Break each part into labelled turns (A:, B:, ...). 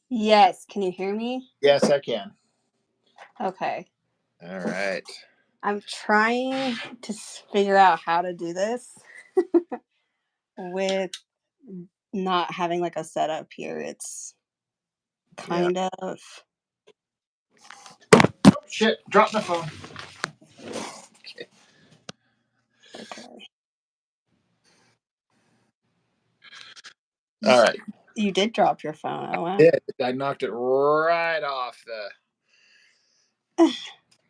A: Yes, can you hear me?
B: Yes, I can.
A: Okay.
B: All right.
A: I'm trying to figure out how to do this with not having like a setup here. It's
B: Yeah.
A: kind of
B: Oh, shit. Dropped my phone. Okay.
A: okay.
B: All right.
A: You did drop your phone. Oh wow.
B: Yeah, I knocked it right off the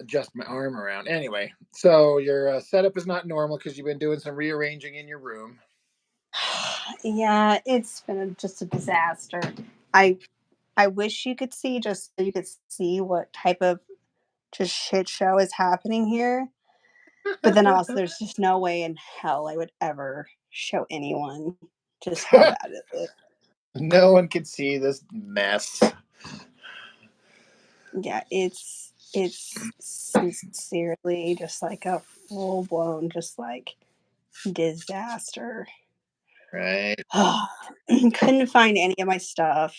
B: adjust my arm around. Anyway, so your setup is not normal because you've been doing some rearranging in your room.
A: Yeah, it's been just a disaster. I I wish you could see just so you could see what type of just shit show is happening here. But then also there's just no way in hell I would ever show anyone just how bad it is.
B: No one can see this mess.
A: Yeah, it's sincerely just like a full blown just like disaster.
B: Right.
A: Couldn't find any of my stuff.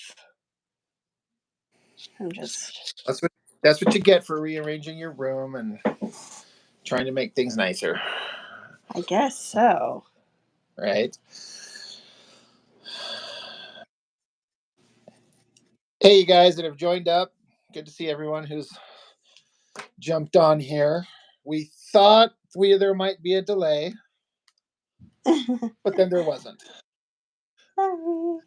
A: I'm just
B: That's what that's what you get for rearranging your room and trying to make things nicer.
A: I guess so.
B: Right. Hey, you guys that have joined up. Good to see everyone who's jumped on here. We thought there might be a delay, but then there wasn't.
A: Sorry.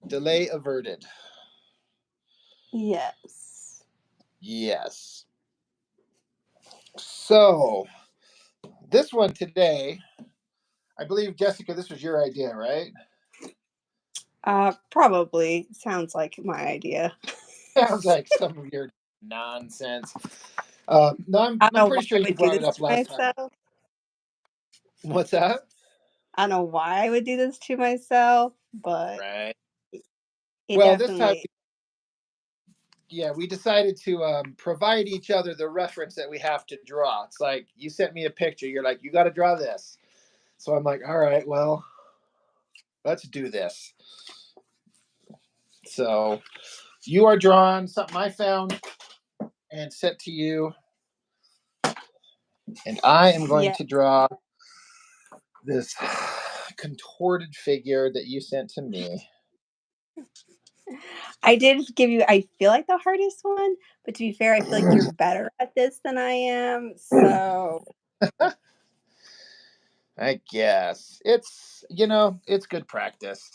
B: Delay averted.
A: Yes.
B: Yes. So, this one today, I believe, Jessica, this was your idea, right?
A: Probably sounds like my idea.
B: Sounds like some of your nonsense. No,
A: I
B: I'm
A: don't know why
B: pretty sure
A: I
B: you
A: would do
B: brought it
A: this
B: up
A: to
B: last time.
A: myself.
B: What's that?
A: I don't know why I would do this to myself, but
B: Right.
A: it
B: Well, this time,
A: definitely.
B: yeah, we decided to provide each other the reference that we have to draw. It's like you sent me a picture. You're like, you got to draw this. So I'm like, all right, well, let's do this. So you are drawing something I found and sent to you, and I am going
A: Yeah.
B: to draw this contorted figure that you sent to me.
A: I did give you, I feel like the hardest one, but to be fair, I feel like you're better at this than I am. So,
B: I guess it's good practice.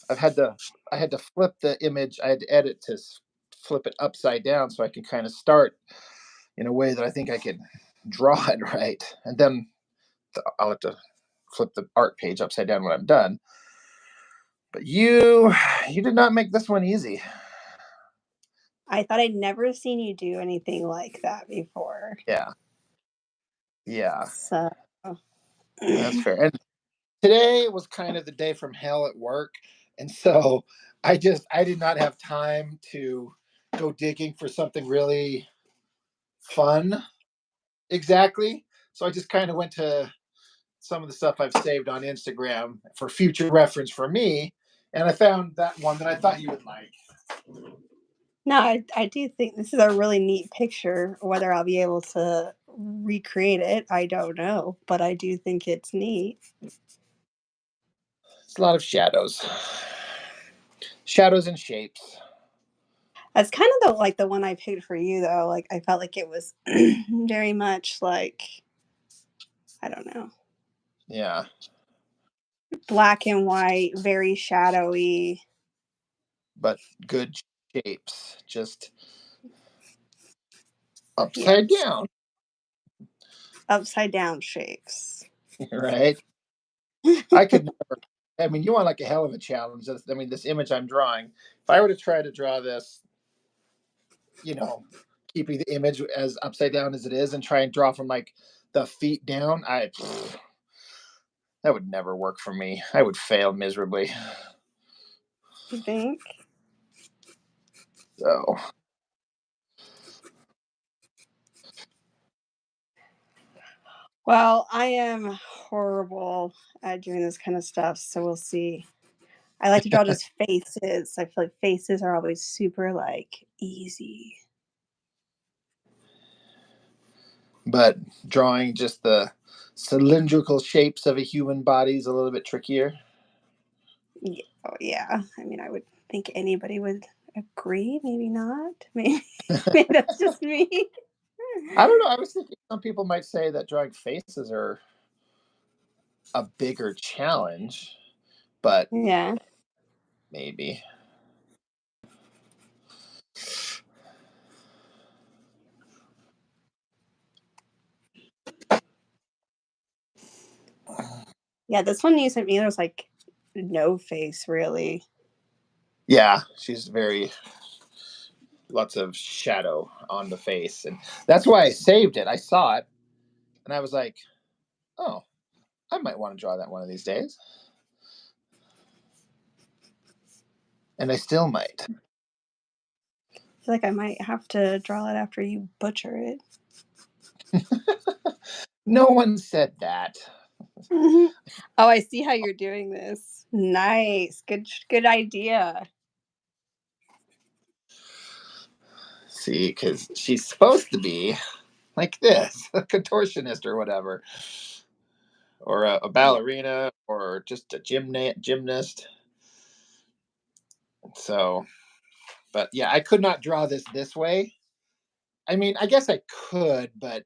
B: I've had to I had to flip the image. I had to edit to flip it upside down so I can kind of start in a way that I think I could draw it right, and then I'll have to flip the art page upside down when I'm done. But you did not make this one easy.
A: I thought I'd never seen you do anything like that before.
B: Yeah, yeah,
A: So,
B: that's fair. And today was kind of the day from hell at work, and so I did not have time to go digging for something really fun exactly. So I just kind of went to some of the stuff I've saved on Instagram for future reference for me, and I found that one that I thought you would like.
A: no, I do think this is a really neat picture. Whether I'll be able to recreate it, I don't know, but I do think it's neat.
B: It's a lot of shadows and shapes.
A: That's kind of the one I picked for you though. Like I felt like it was very much like I don't know,
B: Yeah,
A: black and white, very shadowy.
B: but good shapes, just upside
A: Yes,
B: down,
A: upside down shapes.
B: right? I could never. I mean, you want like a hell of a challenge. I mean, this image I'm drawing. If I were to try to draw this, you know, keeping the image as upside down as it is, and try and draw from like the feet down, that would never work for me. I would fail miserably.
A: You think?
B: So
A: Well, I am horrible at doing this kind of stuff, so we'll see. I like to draw just faces. I feel like faces are always super like easy.
B: But drawing just the cylindrical shapes of a human body is a little bit trickier.
A: Yeah, oh, yeah. I mean, I would think anybody would agree. Maybe not. Maybe, maybe that's just me.
B: I don't know. I was thinking some people might say that drawing faces are a bigger challenge, but
A: Yeah.
B: maybe.
A: Yeah, this one you sent me, there's like no face really.
B: Yeah, she's very lots of shadow on the face, and that's why I saved it. I saw it, and I was like, "Oh, I might want to draw that one of these days," and I still might.
A: I feel like I might have to draw it after you butcher it.
B: No one said that.
A: Oh, I see how you're doing this. Nice. Good idea.
B: See, because she's supposed to be like this, a contortionist or whatever, or a
A: Yeah.
B: ballerina, or just a gymnast. So, but yeah, I could not draw this way. I mean, I guess I could, but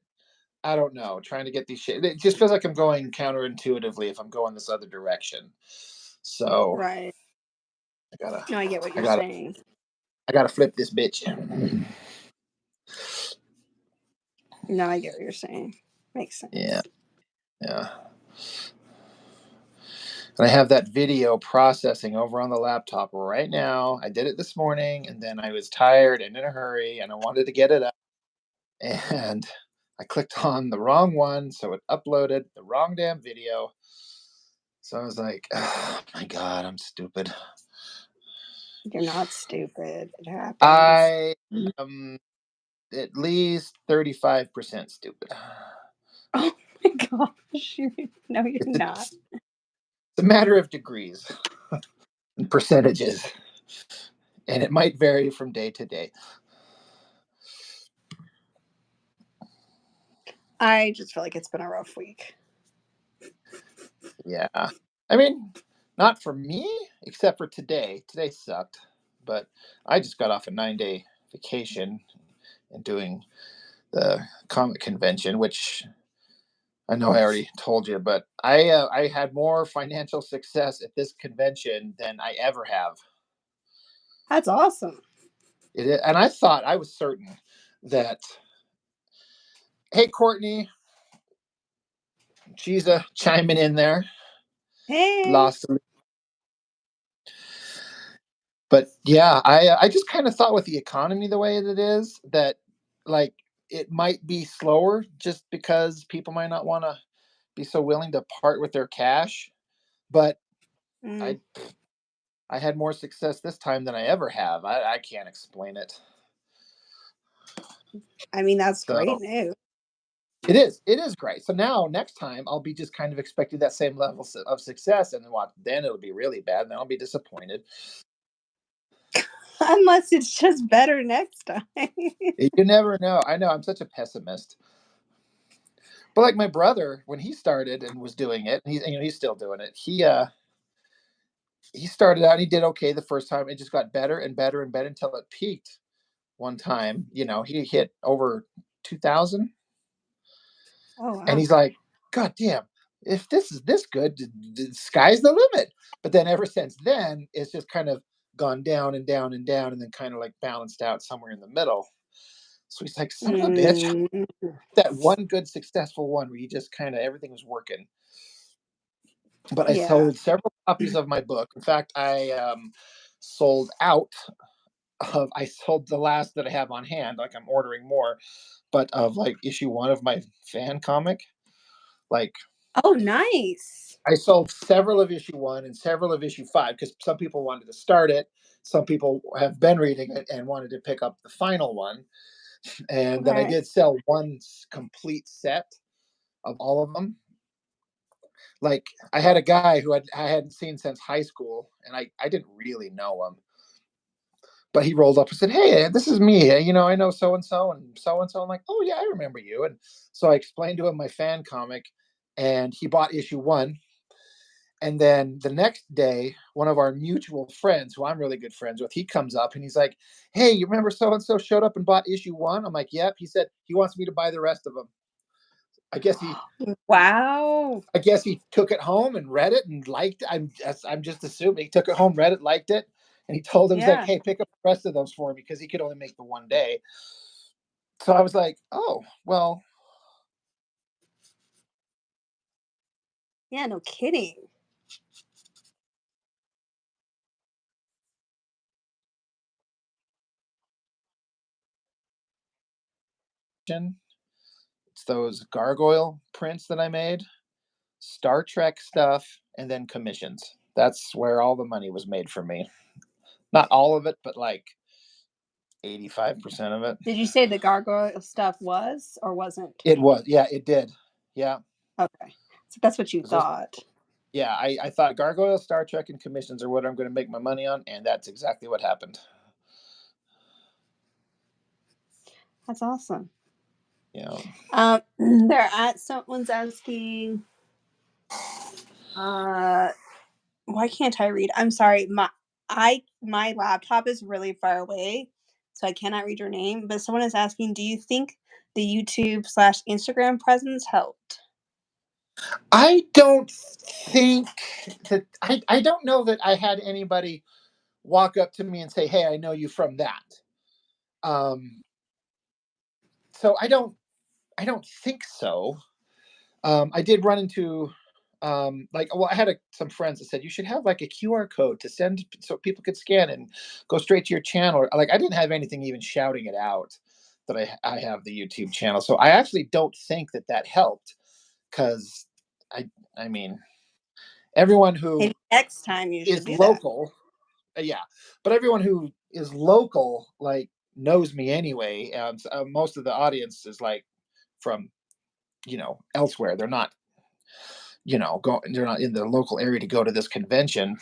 B: I don't know. Trying to get these shit, it just feels like I'm going counterintuitively if I'm going this other direction. So
A: Right.
B: I gotta,
A: No, I get what
B: I
A: you're
B: gotta,
A: saying.
B: I gotta flip this bitch.
A: No, I get what you're saying. Makes
B: Yeah,
A: sense.
B: yeah. And I have that video processing over on the laptop right now. I did it this morning, and then I was tired and in a hurry, and I wanted to get it up, and I clicked on the wrong one, so it uploaded the wrong damn video. So I was like, oh my god, I'm stupid.
A: You're not stupid. It happens.
B: I am at least 35% stupid.
A: Oh my gosh. No, you're
B: It's a,
A: not.
B: it's a matter of degrees and percentages, and it might vary from day to day.
A: I just feel like it's been a rough week.
B: Yeah. I mean, not for me, except for today. Today sucked, but I just got off a 9-day vacation and doing the comic convention, which I know I already told you, but I had more financial success at this convention than I ever have.
A: That's awesome.
B: And I thought I was certain that, hey, Courtney, she's chiming in there,
A: Hey.
B: lost. But yeah, I just kind of thought with the economy the way that it is that like it might be slower just because people might not want to be so willing to part with their cash. But
A: Mm,
B: I I had more success this time than I ever have. I can't explain it.
A: I mean, that's
B: So
A: great news.
B: it is great. So now next time I'll be just kind of expecting that same level of success, and then what? Then it'll be really bad, and then I'll be disappointed.
A: Unless it's just better next time.
B: You never know. I know I'm such a pessimist. But like my brother, when he started and was doing it, he's still doing it. He started out, and he did okay the first time. It just got better and better and better until it peaked one time. He hit over 2,000,
A: Oh,
B: and
A: wow.
B: he's like, "God damn! If this is this good, the sky's the limit." But then ever since then, it's just kind of gone down and down and down, and then kind of like balanced out somewhere in the middle. So he's like, "Son of a bitch!"
A: Mm,
B: That one good successful one where he just kind of everything was working. But I
A: yeah.
B: sold several copies of my book. In fact, I sold out I sold the last that I have on hand. Like I'm ordering more, but of like issue one of my fan comic. Like
A: Oh, nice.
B: I sold several of issue one and several of issue five because some people wanted to start it. Some people have been reading it and wanted to pick up the final one. And then I
A: Okay.
B: did sell one complete set of all of them. Like I had a guy who I hadn't seen since high school, and I didn't really know him, but he rolled up and said, "Hey, this is me. I know so and so and so and so." I'm like, "Oh yeah, I remember you." And so I explained to him my fan comic, and he bought issue one. And then the next day, one of our mutual friends, who I'm really good friends with, he comes up and he's like, "Hey, you remember so and so showed up and bought issue one?" I'm like, "Yep." He said he wants me to buy the rest of them. I guess he
A: Wow.
B: I guess he took it home and read it and liked it. I'm just assuming he took it home, read it, liked it, and he told him, he's like,
A: Yeah.
B: "Hey, pick up the rest of those for me," because he could only make the one day. So I was like, "Oh well."
A: Yeah, no kidding.
B: It's those gargoyle prints that I made, Star Trek stuff, and then commissions. That's where all the money was made for me. Not all of it, but like 85% of it.
A: Did you say the gargoyle stuff was or wasn't?
B: It was, yeah, it did. Yeah.
A: Okay. So that's what you
B: 'Cause those,
A: thought.
B: yeah, I thought Gargoyle, Star Trek, and commissions are what I'm going to make my money on, and that's exactly what happened.
A: That's awesome.
B: You know,
A: Someone's asking, uh, why can't I read? I'm sorry. My laptop is really far away, so I cannot read your name. But someone is asking, do you think the YouTube/Instagram presence helped?
B: I don't think I don't know that I had anybody walk up to me and say, "Hey, I know you from that." Um, so I don't think so. I did run into well, I had some friends that said you should have like a QR code to send so people could scan and go straight to your channel. Like I didn't have anything even shouting it out that I have the YouTube channel. So I actually don't think that that helped because I I mean everyone
A: Maybe
B: who
A: next time you should
B: is
A: do that.
B: local, yeah, but everyone who is local like knows me anyway. Most of the audience is like from elsewhere. They're not they're not in the local area to go to this convention.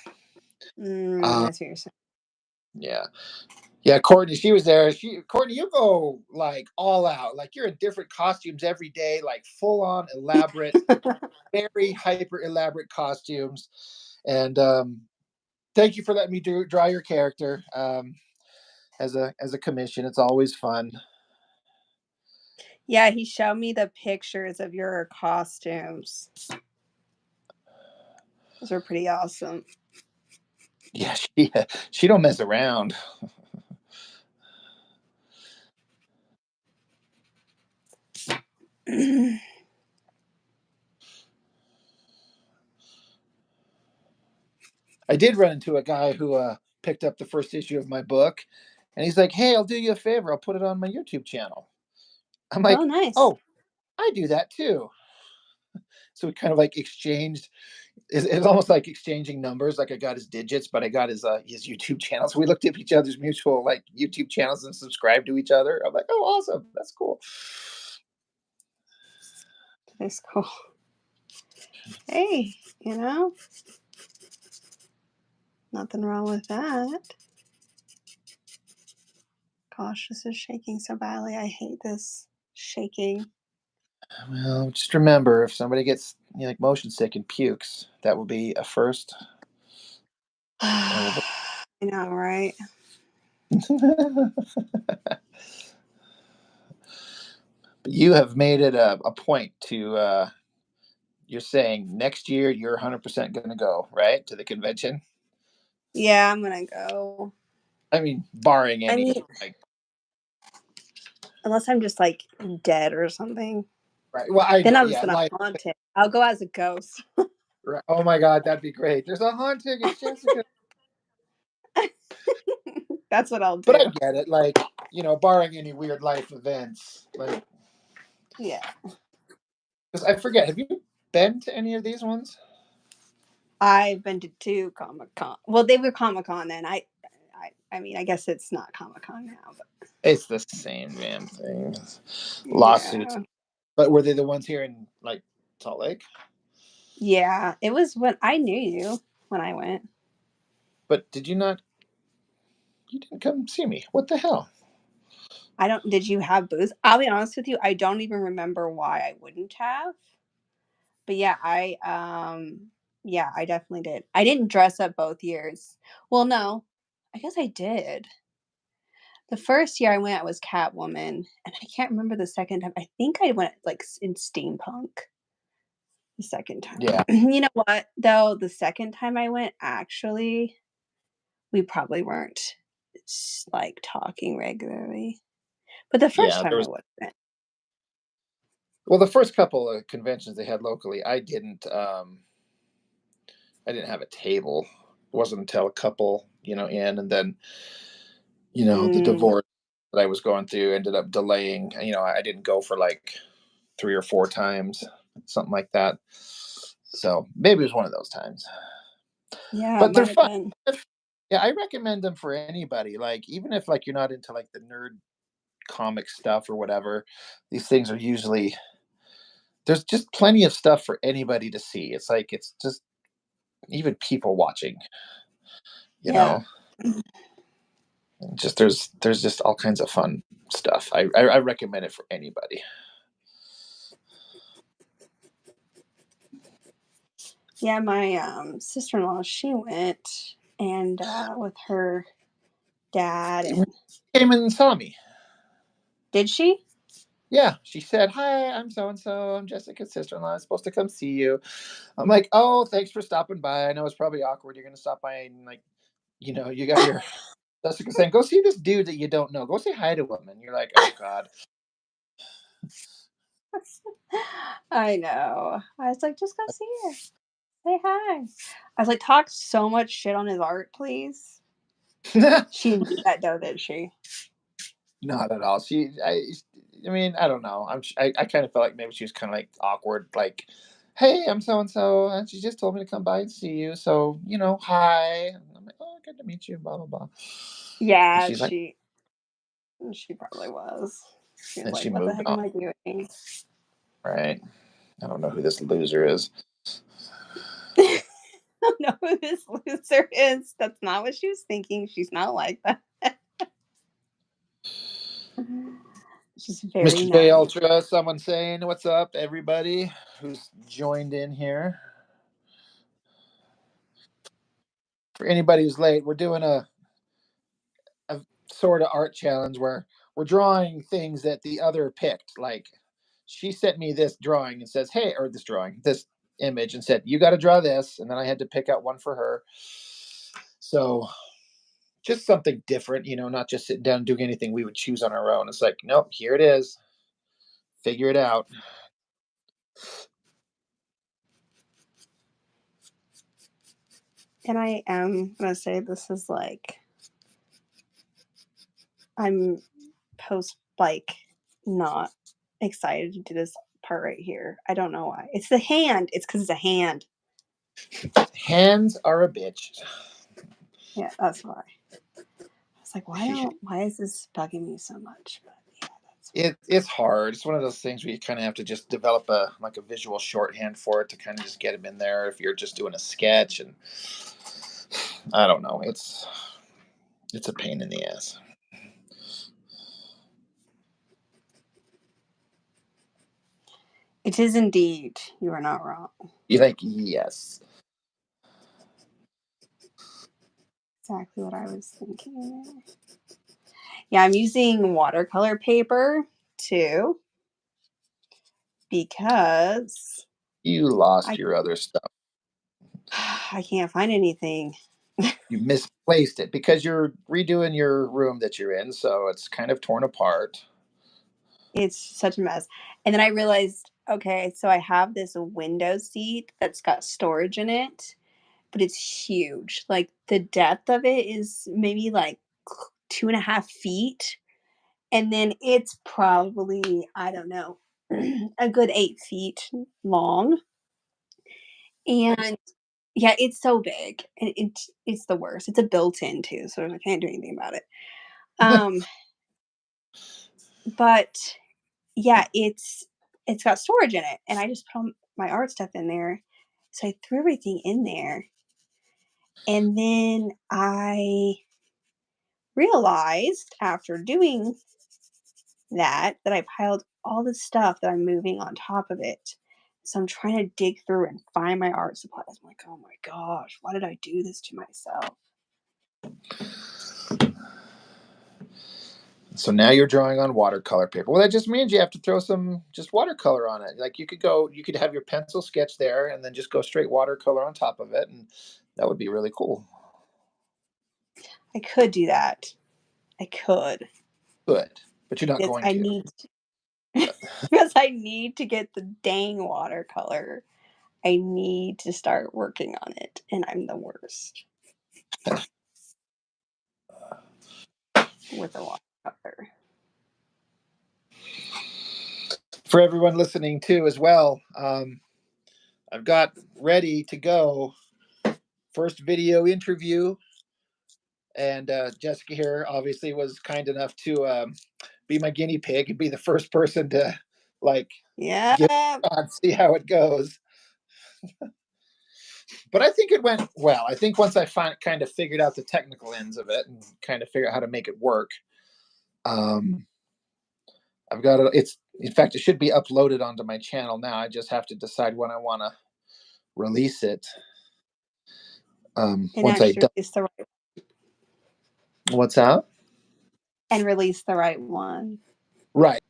A: Mm,
B: Uh,
A: I see what you're saying.
B: yeah, yeah. Courtney, she was there. Courtney, you go like all out. Like you're in different costumes every day, like full on elaborate, very hyper elaborate costumes. And thank you for letting me draw your character as a commission. It's always fun.
A: Yeah, he showed me the pictures of your costumes. Those are pretty awesome.
B: Yeah, she don't mess around. I did run into a guy who picked up the first issue of my book, and he's like, "Hey, I'll do you a favor. I'll put it on my YouTube channel." I'm
A: Oh,
B: like,
A: nice.
B: "Oh, I do that too." So we kind of like exchanged. It's almost like exchanging numbers. Like I got his digits, but I got his YouTube channel. So we looked at each other's mutual like YouTube channels and subscribed to each other. I'm like, "Oh, awesome. That's cool."
A: That's cool. Hey, nothing wrong with that. Gosh, this is shaking so badly. I hate this shaking.
B: Well, just remember, if somebody gets like motion sick and pukes, that will be a first, and we'll.
A: I know, right?
B: But you have made it a point to. You're saying next year you're 100% going to go right to the convention.
A: Yeah, I'm gonna go.
B: I mean, barring
A: I
B: any
A: mean,
B: like.
A: unless I'm just like dead or something,
B: Right. Well, I
A: then
B: know.
A: I'm just
B: Yeah.
A: gonna
B: Like.
A: haunt it. I'll go as a ghost.
B: Right. Oh my God, that'd be great. There's a haunting. It's Jessica.
A: That's what I'll
B: But I
A: do.
B: get it. Like, barring any weird life events. Like,
A: Yeah,
B: because I forget. Have you been to any of these ones?
A: I've been to two Comic Con. Well, they were Comic Con then. I mean, I guess it's not Comic Con now, but
B: It's the same damn thing. Lawsuits.
A: yeah,
B: But were they the ones here in like Salt Lake?
A: Yeah, it was when I knew you when I went.
B: But did you not? You didn't come see me. What the hell?
A: I don't did you have booze? I'll be honest with you, I don't even remember why I wouldn't have. But yeah, I definitely did. I didn't dress up both years. Well, no. I guess I did. The first year I went, I was Catwoman, and I can't remember the second time. I think I went like in steampunk the second time.
B: Yeah,
A: You know what? Though the second time I went, actually, we probably weren't like talking regularly. But the first
B: yeah.
A: time
B: There
A: I
B: was.
A: would have
B: Well, the first couple of conventions they had locally, I didn't. I didn't have a table. It wasn't until a couple, in, and then the
A: been.
B: divorce that I was going through ended up delaying. I didn't go for like 3 or 4 times, something like that. So maybe it was one of those times.
A: Yeah, it
B: But they're
A: might have
B: fun.
A: been.
B: Yeah, I recommend them for anybody. Like even if like you're not into like the nerd comic stuff or whatever, these things are usually there's just plenty of stuff for anybody to see. It's like it's just even people watching, you
A: Yeah.
B: know. Just there's just all kinds of fun stuff. I recommend it for anybody.
A: Yeah, my sister-in-law, she went and with her dad
B: It
A: and
B: came and saw me.
A: did she?
B: Yeah, she said, "Hi, I'm so and so. I'm Jessica's sister-in-law. I'm supposed to come see you." I'm like, "Oh, thanks for stopping by. I know it's probably awkward. You're gonna stop by and like, you got your Jessica saying, go see this dude that you don't know. Go say hi to him." And you're like, "Oh God."
A: I know. I was like, just go see her. Say hi. I was like, talk so much shit on his art, please. She didn't do that though, did she?
B: Not at all. I mean, I don't know. I kind of felt like maybe she was kind of like awkward, like, "Hey, I'm so and so, and she just told me to come by and see you. So, hi." And I'm like, "Oh, good to meet you." Blah blah blah. And
A: Yeah,
B: she's like,
A: she probably was. She was
B: and she
A: like, what the
B: moved
A: heck
B: on.
A: am I doing?
B: Right? I don't know who this loser is.
A: I don't know who this loser is. That's not what she was thinking. She's not like that. She's very
B: Mr. J
A: nice.
B: Ultra, someone saying, "What's up, everybody who's joined in here?" For anybody who's late, we're doing a sort of art challenge where we're drawing things that the other picked. Like she sent me this drawing and says, "Hey," or this image and said, "You got to draw this," and then I had to pick out one for her. So just something different, not just sitting down and doing anything we would choose on our own. It's like, nope, here it is. Figure it out.
A: And I am gonna say this is like I'm post like not excited to do this part right here. I don't know why. It's the hand. It's because it's a hand.
B: Hands are a bitch.
A: Yeah, that's why. I was like, why is this bugging me so much? But yeah, that's
B: It's hard. It's one of those things where you kind of have to just develop a visual shorthand for it to kind of just get them in there. If you're just doing a sketch, and I don't know, it's a pain in the ass.
A: it is indeed. You are not wrong.
B: You're like, yes.
A: Exactly what I was thinking. Yeah, I'm using watercolor paper too because
B: You lost
A: I
B: your other stuff.
A: I can't find anything.
B: You misplaced it because you're redoing your room that you're in, so it's kind of torn apart.
A: It's such a mess. And then I realized, okay, so I have this window seat that's got storage in it, but it's huge. Like the depth of it is maybe like 2.5 feet. And then it's probably, I don't know, a good 8 feet long. And yeah, it's so big. And it's the worst. It's a built-in too, so I can't do anything about it. Um, but yeah, it's got storage in it, and I just put all my art stuff in there, So I threw everything in there. And then I realized after doing that I piled all the stuff that I'm moving on top of it. So I'm trying to dig through and find my art supplies. I'm like, oh my gosh, why did I do this to myself?
B: So now you're drawing on watercolor paper. Well, that just means you have to throw some just watercolor on it. Like you could have your pencil sketch there and then just go straight watercolor on top of it. And that would be really cool.
A: I could do that. I could.
B: Good. But you're not
A: It's
B: going
A: I
B: to.
A: need because I need to get the dang watercolor. I need to start working on it, and I'm the worst with the watercolor.
B: For everyone listening too, as well, I've got ready to go first video interview. And Jessica here obviously was kind enough to be my guinea pig and be the first person to like give
A: Yeah.
B: it a shot, see how it goes. But I think it went well. I think once I kind of figured out the technical ends of it and kind of figure out how to make it work, um, I've got it. It's in fact, it should be uploaded onto my channel now. I just have to decide when I want to release it.
A: And
B: Once I
A: actually
B: done,
A: release the right
B: what's out?
A: and release the right one.
B: Right.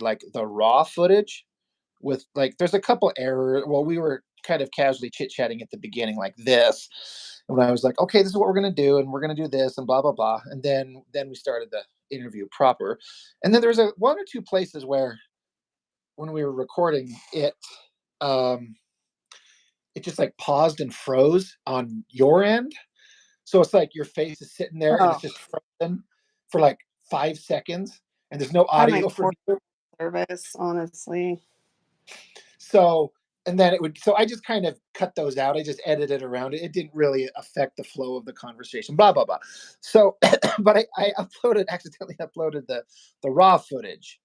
B: Like the raw footage with like there's a couple errors. Well, we were kind of casually chit chatting at the beginning like this. And when I was like, okay, this is what we're gonna do, and we're gonna do this and blah blah blah. And then we started the interview proper. And then there was a one or two places where when we were recording it, um it just like paused and froze on your end. So it's like your face is sitting there and
A: Oh,
B: it's just frozen for like 5 seconds and there's no
A: I'm like
B: audio from
A: poor
B: you.
A: service, honestly.
B: So and then it would so I just kind of cut those out. I just edited around it. It didn't really affect the flow of the conversation, blah blah blah. So but I uploaded accidentally uploaded the raw footage.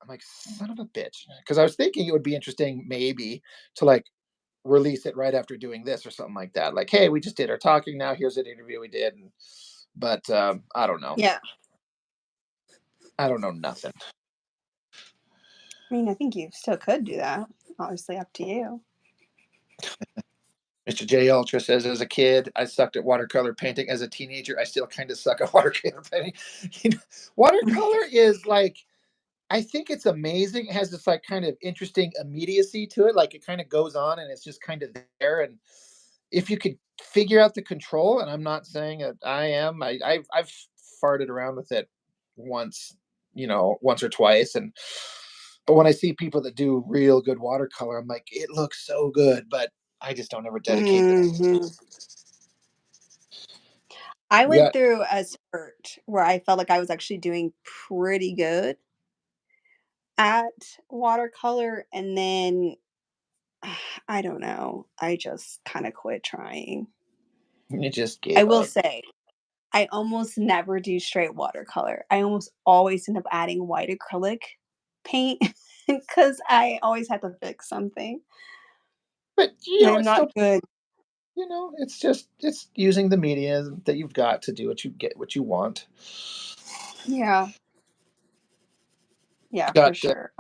B: I'm like, son of a bitch. Because I was thinking it would be interesting maybe to like release it right after doing this or something like that. Like, hey, we just did our talking now. Here's an interview we did. And, but I don't know.
A: Yeah.
B: I don't know nothing.
A: I mean, I think you still could do that. Obviously, up to you.
B: Mr. J Ultra says, as a kid, I sucked at watercolor painting. As a teenager, I still kind of suck at watercolor painting. You know, watercolor is like, I think it's amazing. It has this like kind of interesting immediacy to it. Like it kind of goes on and it's just kind of there. And if you could figure out the control, and I'm not saying that I am, I've farted around with it once, once or twice. And but when I see people that do real good watercolor, I'm like, it looks so good, but I just don't ever dedicate the.
A: Hmm. I
B: We
A: went
B: got
A: through a spurt where I felt like I was actually doing pretty good at watercolor, and then I don't know. I just kind of quit trying.
B: you just
A: I
B: gave
A: will
B: up.
A: say, I almost never do straight watercolor. I almost always end up adding white acrylic paint because I always have to fix something.
B: But
A: And I'm
B: it's
A: not
B: still
A: good.
B: it's just it's using the media that you've got to do what you want.
A: Yeah, yeah, for
B: Got
A: sure.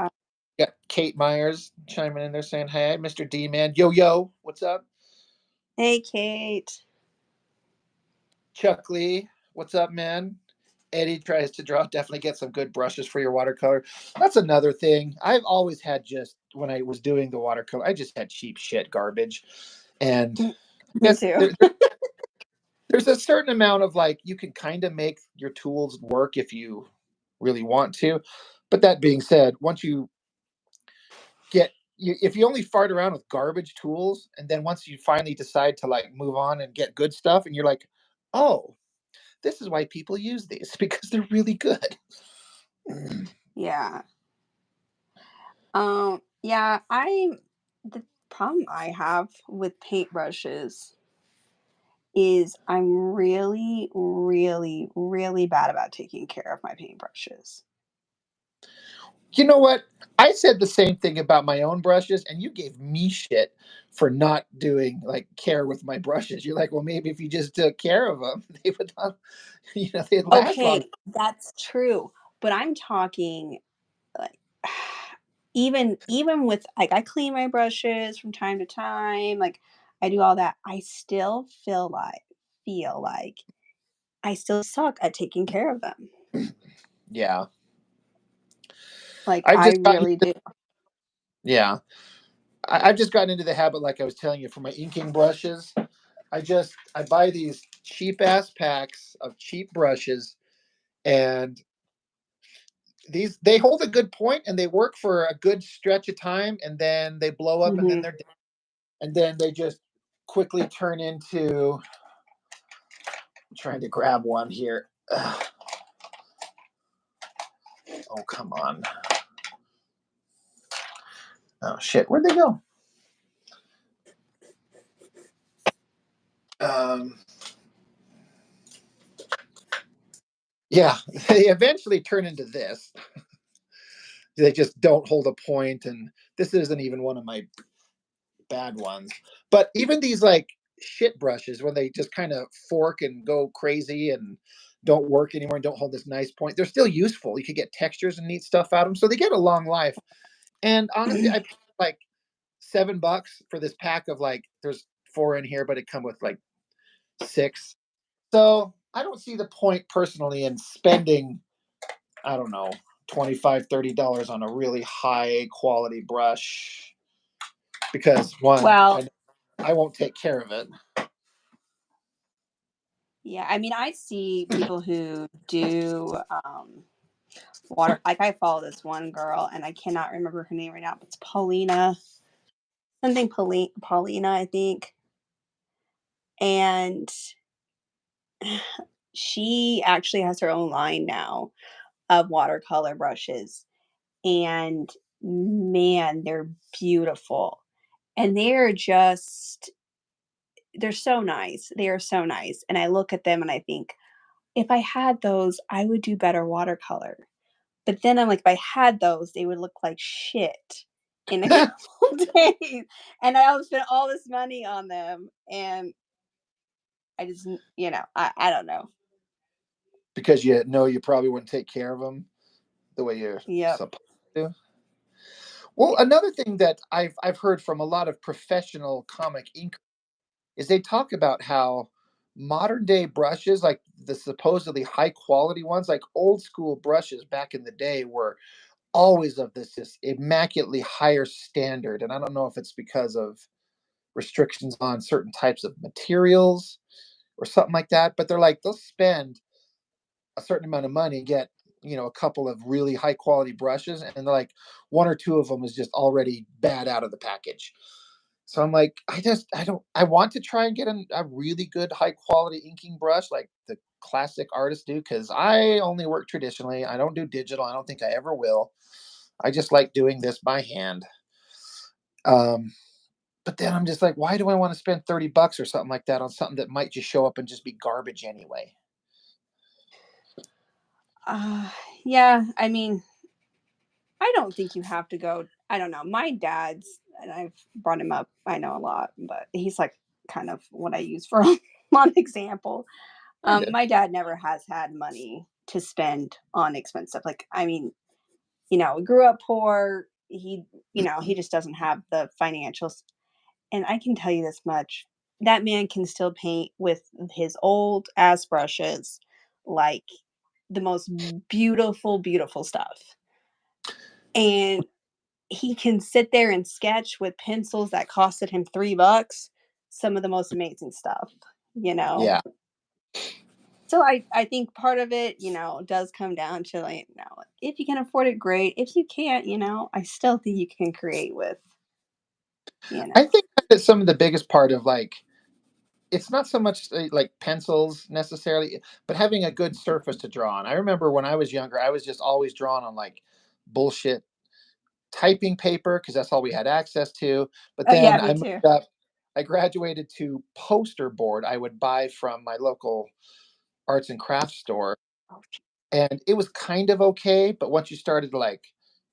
B: got Kate Myers chiming in there saying, "Hey, Mr. D man, yo, what's up?"
A: Hey, Kate.
B: Chuck Lee, what's up, man? Eddie tries to draw. Definitely get some good brushes for your watercolor. That's another thing. I've always had just when I was doing the watercolor, I just had cheap shit garbage, and
A: Mm,
B: I
A: me
B: guess
A: too.
B: there's a certain amount of like you can kind of make your tools work if you really want to. But that being said, once you if you only fart around with garbage tools and then once you finally decide to like move on and get good stuff and you're like, oh, this is why people use these because they're really good.
A: Yeah. Yeah, the problem I have with paintbrushes is I'm really, really, really bad about taking care of my paintbrushes.
B: You know what? I said the same thing about my own brushes, and you gave me shit for not doing like care with my brushes. You're like, well, maybe if you just took care of them, they would not, they'd last long.
A: Okay, that's true, but I'm talking, like, even with like, I clean my brushes from time to time, like, I do all that, I still feel like I still suck at taking care of them.
B: Yeah,
A: Like,
B: I've
A: I
B: just gotten.
A: really do.
B: Yeah, I've just gotten into the habit, like I was telling you, for my inking brushes. I buy these cheap ass packs of cheap brushes, and they hold a good point and they work for a good stretch of time, and then they blow up, and then
A: Mhm.
B: they're dead, and then they just quickly turn into. I'm trying to grab one here. Ugh. Oh, come on. Oh shit, where'd they go? Um, yeah, they eventually turn into this. They just don't hold a point, and this isn't even one of my bad ones. But even these like shit brushes, when they just kind of fork and go crazy and don't work anymore and don't hold this nice point, they're still useful. You could get textures and neat stuff out of them, so they get a long life. And honestly, I paid like $7 for this pack of like, there's four in here, but it come with like six. So I don't see the point personally in spending, I don't know, 25, $30 on a really high quality brush, because one,
A: Well,
B: I won't take care of it.
A: yeah, I mean, I see people who do, water like, I follow this one girl, and I cannot remember her name right now, but it's Paulina, something Paulina, I think, and she actually has her own line now of watercolor brushes, and man, they're beautiful, and they're so nice. They are so nice, and I look at them and I think, "If I had those, I would do better watercolor." But then I'm like, "If I had those, they would look like shit in a couple days." And I always spent all this money on them, and I just I don't know.
B: Because you know you probably wouldn't take care of them the way you're
A: Yep.
B: supposed to. Well,
A: Yeah.
B: another thing that I've heard from a lot of professional comic ink is they talk about how modern day brushes, like the supposedly high quality ones, like old school brushes back in the day, were always of this just immaculately higher standard. And I don't know if it's because of restrictions on certain types of materials or something like that, but they're like, they'll spend a certain amount of money and get, a couple of really high quality brushes, and they're like, one or two of them is just already bad out of the package. So I'm like, I want to try and get a really good high quality inking brush like the classic artists do, because I only work traditionally. I don't do digital. I don't think I ever will. I just like doing this by hand. um but then I'm just like, why do I want to spend $30 or something like that on something that might just show up and just be garbage anyway?
A: Uh, yeah, I mean, I don't think you have to go. I don't know. My dad's, and I've brought him up, I know a lot, but he's like kind of what I use for one example.
B: Very good.
A: My dad never has had money to spend on expensive. Like, I mean, we grew up poor. He just doesn't have the financials. And I can tell you this much, that man can still paint with his old ass brushes, like the most beautiful, beautiful stuff. And he can sit there and sketch with pencils that costed him $3, some of the most amazing stuff, you know?
B: Yeah,
A: So I think part of it, does come down to, like, if you can afford it, great. If you can't, I still think you can create with, you know.
B: I think that's some of the biggest part of like, it's not so much like pencils necessarily, but having a good surface to draw on. I remember when I was younger, I was just always drawn on like bullshit typing paper because that's all we had access to. But
A: Oh, yeah,
B: then
A: me
B: I moved
A: too.
B: up. I graduated to poster board I would buy from my local arts and crafts store, and it was kind of okay. But once you started to like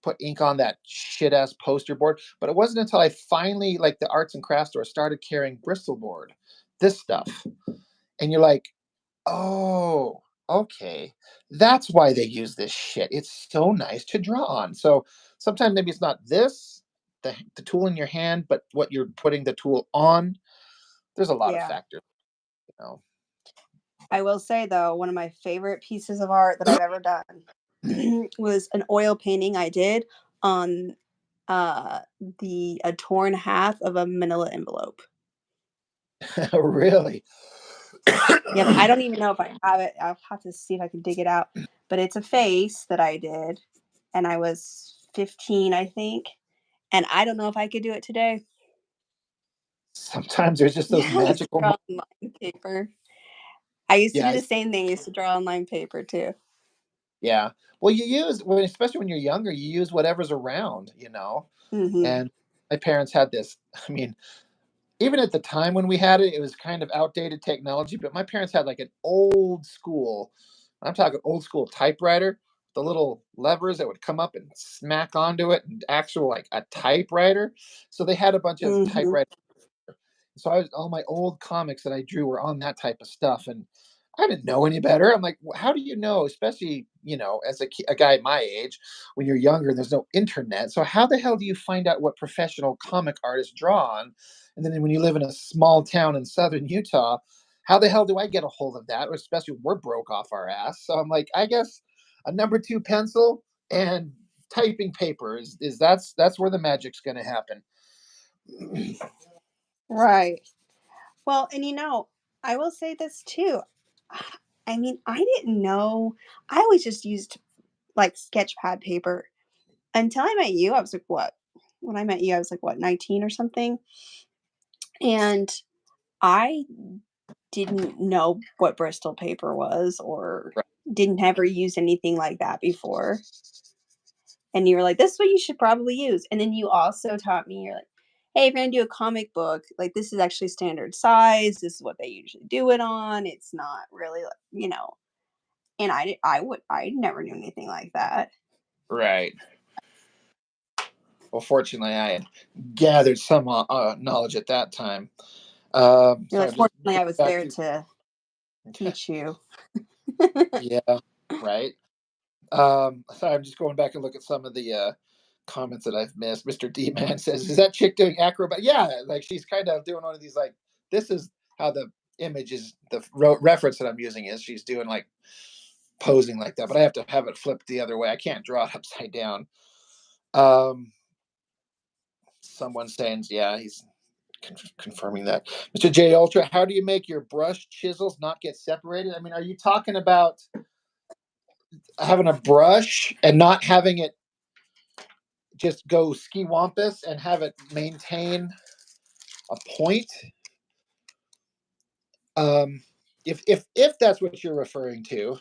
B: put ink on that shit ass poster board, but it wasn't until I finally like the arts and crafts store started carrying Bristol board, this stuff, and you're like, oh, okay, that's why they use this shit. It's so nice to draw on. So sometimes maybe it's not this the tool in your hand, but what you're putting the tool on. There's a lot of
A: Yeah.
B: factors, you know.
A: I will say though, one of my favorite pieces of art that I've ever done was an oil painting I did on the a torn half of a manila envelope.
B: Really.
A: Yep, I don't even know if I have it. I'll have to see if I can dig it out. But it's a face that I did, and I was 15, I think. And I don't know if I could do it today.
B: Sometimes there's just those
A: Yes,
B: magical
A: draw on line paper. I used to
B: yeah,
A: do the same thing. I used to draw on line paper too.
B: yeah. Well, you use when especially when you're younger, you use whatever's around, you know.
A: Hmm.
B: And my parents had this. I mean, even at the time when we had it, it was kind of outdated technology. But my parents had like an old school. I'm talking old school typewriter, the little levers that would come up and smack onto it, and actual like a typewriter. So they had a bunch of
A: Hmm.
B: typewriter. So all my old comics that I drew were on that type of stuff, and I didn't know any better. I'm like, how do you know? Especially, you know, as a guy my age, when you're younger, and there's no internet. So how the hell do you find out what professional comic artists draw on? And then when you live in a small town in southern Utah, how the hell do I get a hold of that? Especially when we're broke off our ass. So I'm like, I guess a number two pencil and typing paper is that's where the magic's going to happen.
A: Right. Well, and I will say this too. I mean, I didn't know. I always just used like sketch pad paper until I met you. I was like, what? When I met you, I was like, what, 19 or something? And I didn't know what Bristol paper was or didn't ever use anything like that before. And you were like, this is what you should probably use. And then you also taught me, you're like, hey, if you're gonna do a comic book, like this is actually standard size. This is what they usually do it on. It's not really, And I never knew anything like that.
B: Right. Well, fortunately, I had gathered some knowledge at that time.
A: You're
B: So
A: like,
B: I'm just
A: fortunately, I
B: going
A: was
B: back
A: there
B: to,
A: to teach you.
B: yeah, right. So I'm just going back and look at some of the comments that I've missed. Mr. D Man says, "Is that chick doing acrobat?" Yeah, like she's kind of doing one of these like this is how the image is the reference that I'm using is she's doing like posing like that, but I have to have it flipped the other way. I can't draw it upside down. Um, Someone saying, yeah, he's confirming that. Mr. J Ultra, how do you make your brush chisels not get separated? I mean, are you talking about having a brush and not having it just go ski wampus and have it maintain a point? Um, if that's what you're referring to,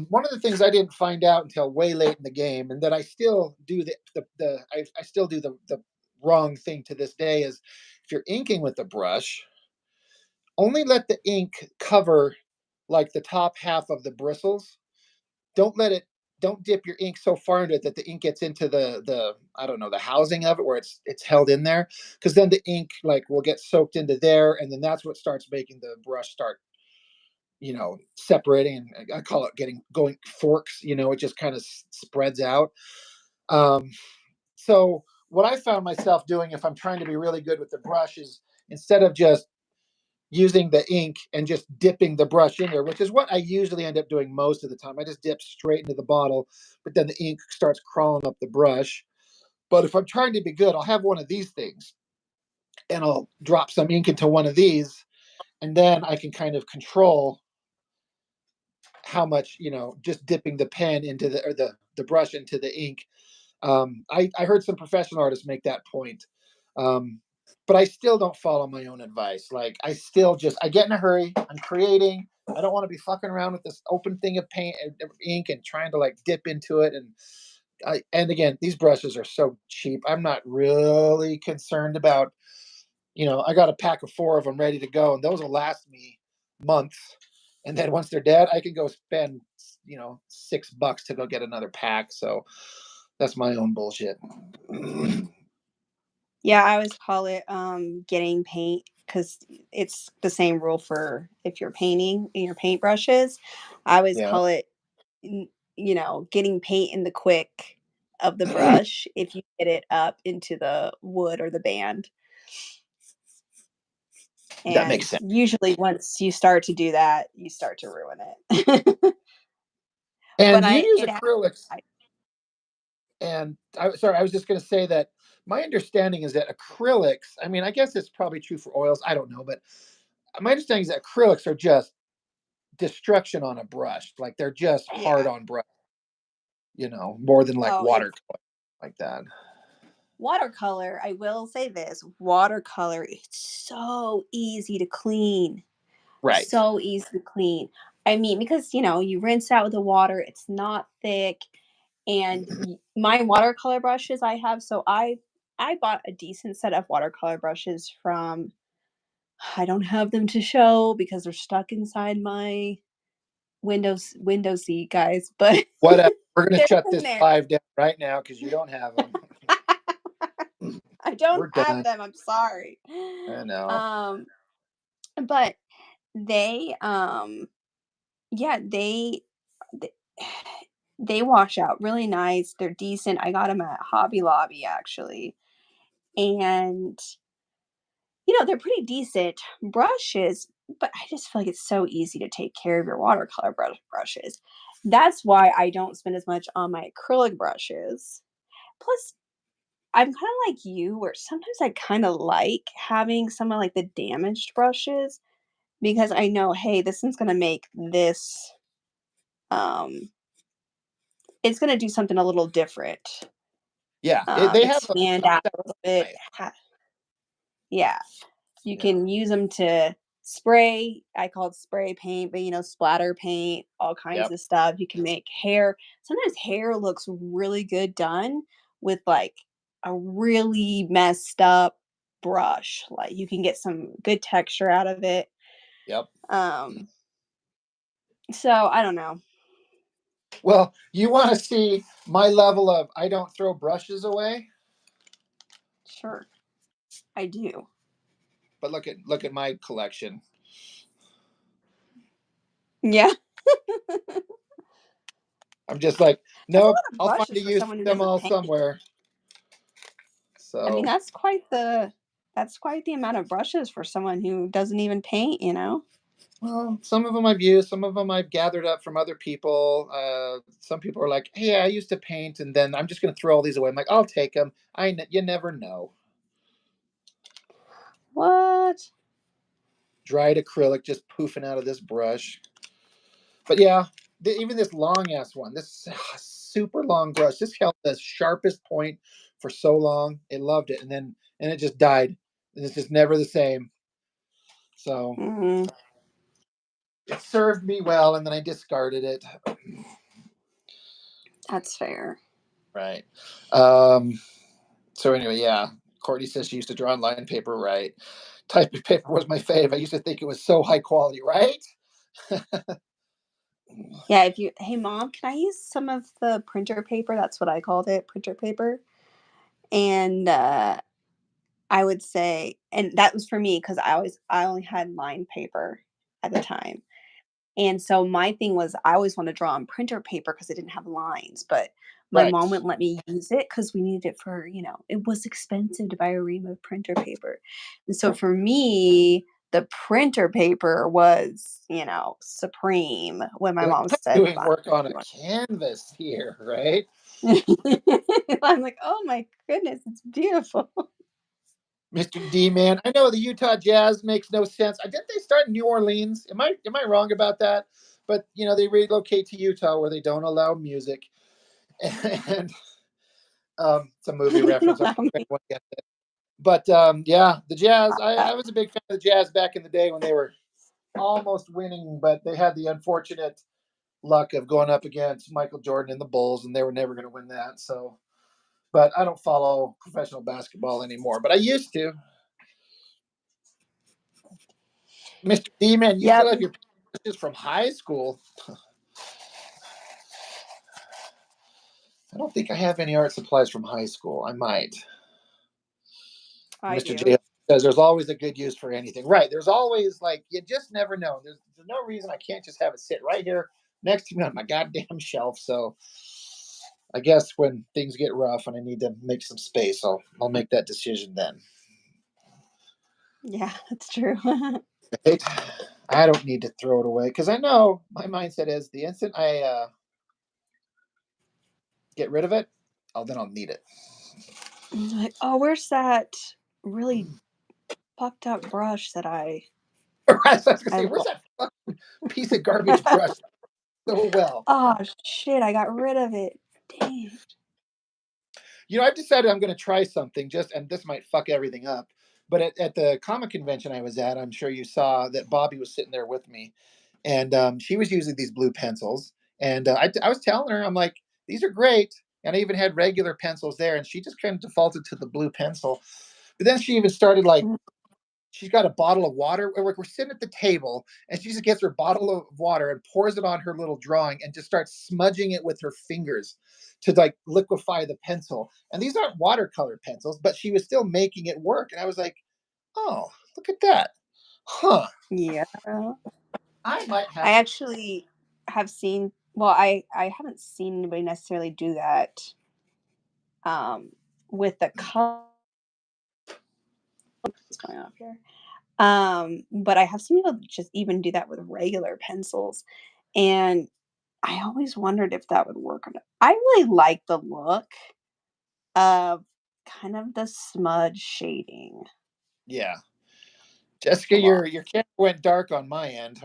B: one of the things I didn't find out until way late in the game, and that I still do I still do the wrong thing to this day is if you're inking with the brush, only let the ink cover like the top half of the bristles. Don't let it don't dip your ink so far into it that the ink gets into the I don't know the housing of it where it's held in there because then the ink like will get soaked into there and then that's what starts making the brush start separating and I call it getting going forks. It just kind of spreads out. Um, so what I found myself doing if I'm trying to be really good with the brush is instead of just using the ink and just dipping the brush in there, which is what I usually end up doing most of the time. I just dip straight into the bottle, but then the ink starts crawling up the brush. But if I'm trying to be good, I'll have one of these things and I'll drop some ink into one of these, and then I can kind of control how much, just dipping the pen into the brush into the ink. I heard some professional artists make that point. Um, but I still don't follow my own advice. Like I get in a hurry. I'm creating. I don't want to be fucking around with this open thing of paint and ink and trying to like dip into it. And again, these brushes are so cheap. I'm not really concerned about I got a pack of 4 of them ready to go, and those will last me months. And then once they're dead, I can go spend $6 to go get another pack. So that's my own bullshit.
A: Yeah, I always call it getting paint because it's the same rule for if you're painting in your paintbrushes. I always
B: Yeah,
A: call it, getting paint in the quick of the brush if you get it up into the wood or the band.
B: that
A: And
B: makes sense.
A: usually, once you start to do that, you start to ruin it. But
B: And you
A: I,
B: use
A: it,
B: acrylics.
A: I,
B: And sorry, I was just going to say that my understanding is that acrylics, I mean, I guess it's probably true for oils. I don't know. But my understanding is that acrylics are just destruction on a brush. Like they're just hard
A: yeah.
B: on brush, more than like
A: Oh, it's
B: watercolor like that.
A: watercolor. I will say this: watercolor. It's so easy to clean.
B: Right.
A: So easy to clean. I mean, because you rinse out with the water, it's not thick, and my watercolor brushes I have. So I bought a decent set of watercolor brushes from. I don't have them to show because they're stuck inside my window seat, guys. But
B: Whatever. We're going to
A: they're
B: shut
A: in
B: this
A: there.
B: live down right now because you don't have them.
A: I don't
B: We're
A: have
B: done.
A: them. I'm sorry.
B: I know.
A: Um, but they yeah, th they wash out really nice, they're decent, I got them at Hobby Lobby, actually, and, they're pretty decent brushes, but I just feel like it's so easy to take care of your watercolor brushes. That's why I don't spend as much on my acrylic brushes. Plus, I'm kinda like you, where sometimes I kinda like having some of, like, the damaged brushes because I know, "Hey, this one's gonna make this, um it's gonna do something a little different,
B: Yeah. They have a
A: expand out a little bit."
B: nice.
A: Yeah, you
B: Yeah.
A: can use them to spray. I call it spray paint, but, splatter paint, all kinds
B: Yep.
A: of stuff. You can make hair. Sometimes hair looks really good done with, like, a really messed up brush. Like, you can get some good texture out of it.
B: Yep.
A: Um, so I don't know.
B: Well, you want to see my level of I don't throw brushes away,
A: Sure, I do.
B: but look at my collection.
A: Yeah.
B: I'm just like,
A: That's a
B: nope,
A: lot of
B: I'll find
A: brushes
B: a
A: for
B: use for
A: someone who
B: them
A: doesn't
B: all
A: paint.
B: somewhere.
A: I mean,
B: So,
A: that's quite the amount of brushes for someone who doesn't even paint.
B: well, some of them I've used, some of them I've gathered up from other people. Some people are like, hey, I used to paint, and then I'm just going to throw all these away. I'm like, I'll take them. You never know.
A: What?
B: Dried acrylic just poofing out of this brush. But yeah, even this long ass one, this super long brush, this held the sharpest point for so long. It loved it, and it just died, and it's just never the same. So
A: Mm,
B: it served me well, and then I discarded it.
A: that's fair.
B: Right. Um. So anyway, yeah. Courtney says she used to draw on line paper. Right. Typing paper was my fave. I used to think it was so high quality. Right.
A: Yeah, hey mom, can I use some of the printer paper? That's what I called it, printer paper. And I would say, and that was for me because I only had line paper at the time. And so my thing was I always wanted to draw on printer paper because it didn't have lines, but my
B: Right.
A: mom wouldn't let me use it because we needed it for, it was expensive to buy a ream of printer paper. And so for me, the printer paper was, supreme when my
B: You're like,
A: mom
B: I'm
A: said,
B: doing
A: "Fine."
B: work on a canvas here. Right.
A: I'm like, oh my goodness, it's beautiful.
B: Mr. D man. I know the Utah Jazz makes no sense. Didn't they start in New Orleans? Am I wrong about that? But they relocate to Utah where they don't allow music. And it's a movie
A: They don't
B: reference. I'm
A: allow
B: sure
A: me.
B: anyone gets it. But yeah, the Jazz. I was a big fan of the Jazz back in the day when they were almost winning, but they had the unfortunate luck of going up against Michael Jordan and the Bulls, and they were never going to win that. So, but I don't follow professional basketball anymore, but I used to. Mr. D, man, you
A: Yep.
B: still have your pictures from high school. I don't think I have any art supplies from high school. I might.
A: I
B: Mr.
A: do.
B: J says there's always a good use for anything. Right. There's always, like, you just never know. There's no reason I can't just have it sit right here next to me on my goddamn shelf. So I guess when things get rough and I need to make some space, I'll make that decision then.
A: Yeah, that's true.
B: Right? I don't need to throw it away because I know my mindset is the instant I get rid of it, I'll need it.
A: Like, oh, where's that really fucked up brush that
B: I was gonna
A: I
B: say, where's
A: lo-
B: that fucking piece of garbage brush so well?
A: Oh shit, I got rid of it. Dang.
B: I've decided I'm going to try something just, and this might fuck everything up. But at the comic convention I was at, I'm sure you saw that Bobby was sitting there with me, and she was using these blue pencils. And I was telling her, I'm like, these are great. And I even had regular pencils there, and she just kind of defaulted to the blue pencil. But then she even started like she's got a bottle of water. We're sitting at the table, and she just gets her bottle of water and pours it on her little drawing and just starts smudging it with her fingers to like liquefy the pencil. And these aren't watercolor pencils, but she was still making it work. And I was like, oh, look at that. Huh.
A: Yeah.
B: I might
A: I
B: have to.
A: actually have seen, well, I haven't seen anybody necessarily do that um with the color that's going off here. But I have seen people just even do that with regular pencils. And I always wondered if that would work or not. I really like the look of kind of the smudge shading
B: Yeah.
A: a
B: Jessica,
A: lot.
B: your camera went dark on my end.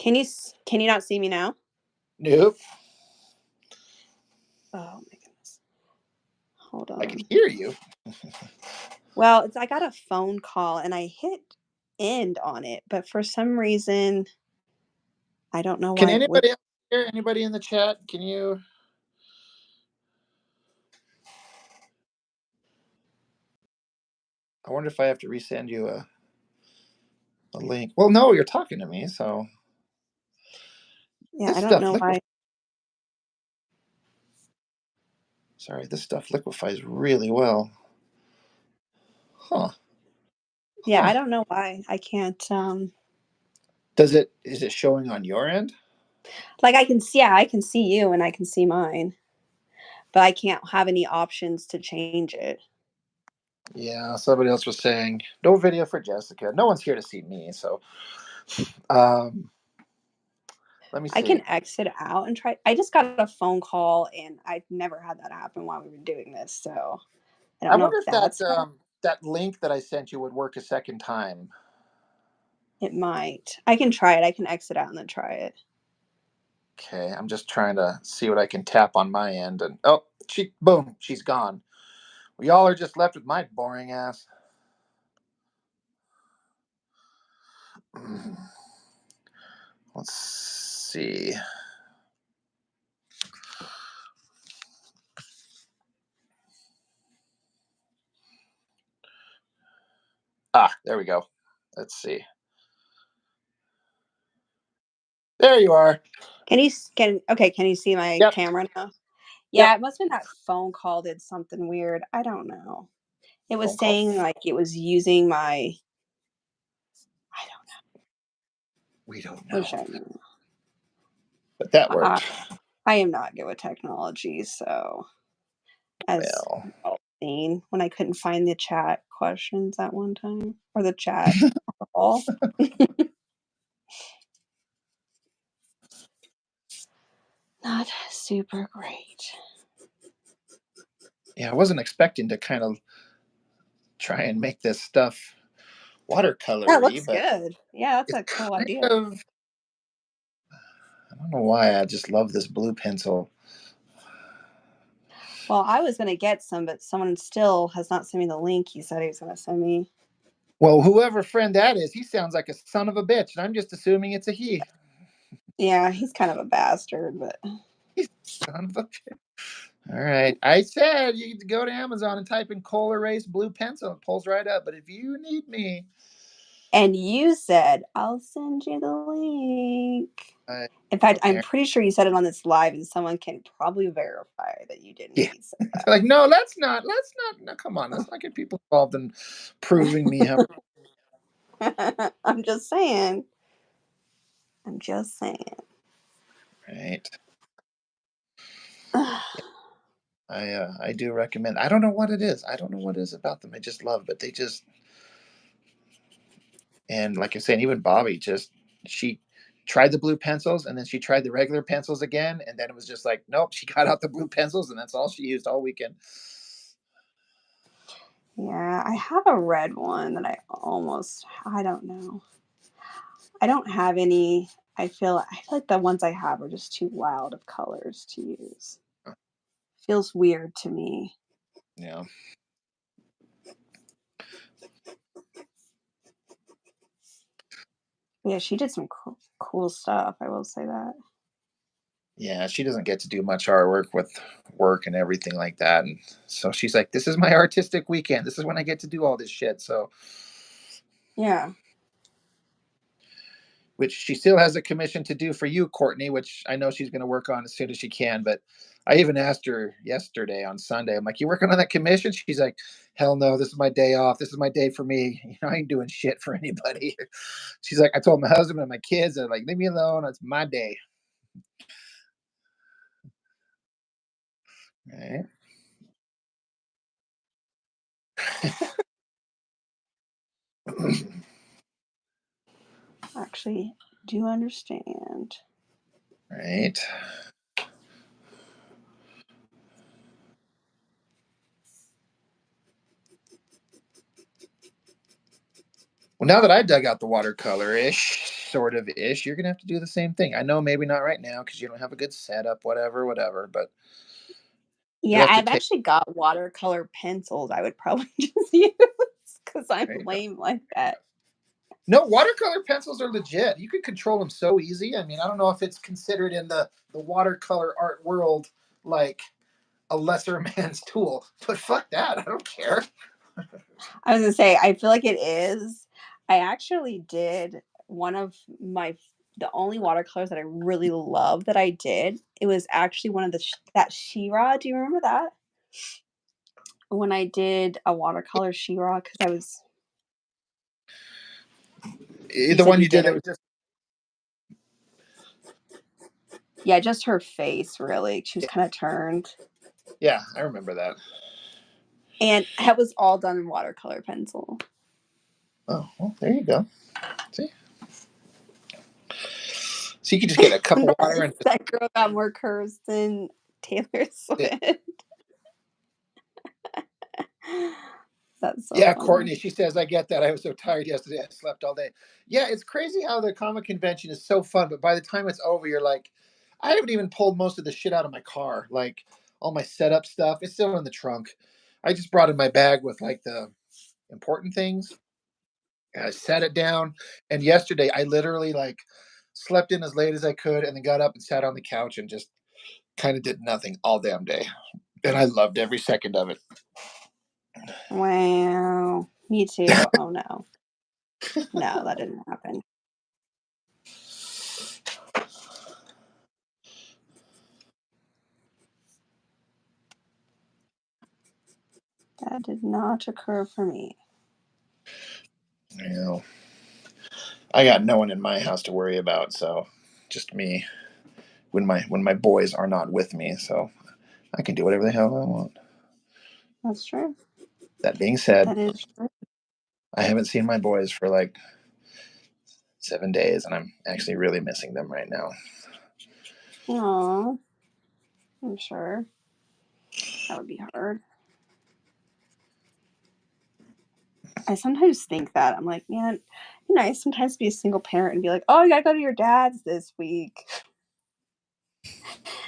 A: Can you not see me now?
B: Nope.
A: Oh my goodness. Hold
B: I can
A: on.
B: hear you.
A: Well, it's I got a phone call and I hit end on it, but for some reason, I don't know
B: Can
A: why it would.
B: anybody else hear? Anybody in the chat? Can you? I wonder if I have to resend you a link. Well, no, you're talking to me, so
A: Yeah,
B: this
A: I don't
B: stuff
A: know
B: liquefies.
A: why.
B: Sorry, this stuff liquefies really well. Huh.
A: Yeah,
B: Huh.
A: I don't know why I can't.
B: Is it showing on your end?
A: Like I can see, yeah, I can see you and I can see mine, but I can't have any options to change it.
B: Yeah, somebody else was saying no video for Jessica. No one's here to see me, so um let me
A: I can
B: see.
A: exit out and try. I just got a phone call and I've never had that happen while we were doing this, so I
B: I
A: don't know
B: wonder
A: if
B: if that
A: that's why.
B: that link that I sent you would work a second time.
A: It might. I can try it. I can exit out and then try it.
B: Okay, I'm just trying to see what I can tap on my end and oh, she's gone. Well, y'all are just left with my boring ass. Let's see. Ah, there we go. Let's see. There you are.
A: can you see my
B: Yep.
A: camera now? Yeah,
B: Yep.
A: it must have been that phone call did something weird. I don't know. It was
B: Phone call.
A: saying like it was using my I don't
B: We don't
A: know,
B: know.
A: which I know.
B: But that
A: I,
B: worked.
A: I am not good with technology, so as
B: Well,
A: you've all seen when I couldn't find the chat questions at one time or the chat all. Not super great.
B: yeah, I wasn't expecting to kind of try and make this stuff
A: That
B: watercolory,
A: looks
B: but
A: good. Yeah, that's
B: it's
A: a cool
B: kind
A: idea.
B: of, I don't know why I just love this blue pencil.
A: Well, I was gonna get some, but someone still has not sent me the link he said he was gonna send me.
B: Well, whoever friend that is, he sounds like a son of a bitch, and I'm just assuming it's a he.
A: Yeah, he's kind of a bastard, but
B: He's a son of a bitch. All right. I said you go to Amazon and type in Kohler Race blue pencil. It pulls right up. But if you need me,
A: And you said, "I'll send you the link."
B: I,
A: In fact, I'm
B: apparently,
A: pretty sure you said it on this live, and someone can probably verify that you did
B: yeah.
A: indeed say
B: Like, no, let's not, no, come on, let's not get people involved in proving me how,
A: that. I'm just saying. I'm just saying.
B: right? I do recommend. I don't know what it is. I don't know what it is about them. I just love, but they just, and like I said, even Bobby just, she tried the blue pencils and then she tried the regular pencils again, and then it was just like, nope, she got out the blue pencils and that's all she used all weekend.
A: Yeah, I have a red one that I don't know. I don't have any. I feel like the ones I have are just too loud of colors to use. Feels weird to me.
B: Yeah.
A: Yeah, she did some cool stuff. I will say that.
B: Yeah, she doesn't get to do much artwork with work and everything like that. And so she's like, this is my artistic weekend. This is when I get to do all this shit. So,
A: Yeah.
B: which she still has a commission to do for you, Courtney, which I know she's going to work on as soon as she can. But I even asked her yesterday on Sunday, I'm like, you working on that commission? She's like, hell no, this is my day off. This is my day for me. You know, I ain't doing shit for anybody. She's like, I told my husband and my kids, they're like, leave me alone. It's my day. Right.
A: Actually, do understand.
B: Right. Well, now that I dug out the watercolor ish, sort of ish, you're gonna have to do the same thing. I know maybe not right now because you don't have a good setup, whatever, whatever. But you'll
A: Yeah,
B: have to
A: I've
B: take.
A: actually got watercolor pencils I would probably just use because I'm
B: There you go.
A: lame like that.
B: No, watercolor pencils are legit. You can control them so easy. I mean, I don't know if it's considered in the watercolor art world like a lesser man's tool, but fuck that. I don't care.
A: I was gonna say, I feel like it is. I actually did one of the only watercolors that I really love that I did. It was actually one of that Shira. Do you remember that? When I did a watercolor Shira, because I was, you
B: The
A: said
B: one
A: you
B: you did
A: did
B: that
A: it.
B: was just
A: Yeah, just her face, really. She was kind of turned.
B: yeah, I remember that.
A: And it was all done in watercolor pencil.
B: Oh, well, there you go. See, so you could just get a cup of water and just
A: That girl got more curves than Taylor Swift. That's so
B: yeah,
A: funny.
B: Courtney, she says, I get that. I was so tired yesterday. I slept all day. Yeah, it's crazy how the comic convention is so fun, but by the time it's over, you're like, I haven't even pulled most of the shit out of my car. Like all my setup stuff, it's still in the trunk. I just brought in my bag with like the important things. And I sat it down. And yesterday, I literally like slept in as late as I could and then got up and sat on the couch and just kind of did nothing all damn day. And I loved every second of it.
A: Wow. Me too. Oh no. No, that didn't happen. That did not occur for me.
B: You know, I got no one in my house to worry about, so just me when my boys are not with me, so I can do whatever the hell I want.
A: That's true.
B: That being said,
A: That is true.
B: I haven't seen my boys for like 7 days, and I'm actually really missing them right now.
A: Aw, I'm sure that would be hard. I sometimes think that. I'm like, man, it'd be nice sometimes to be a single parent and be like, oh, you gotta go to your dad's this week.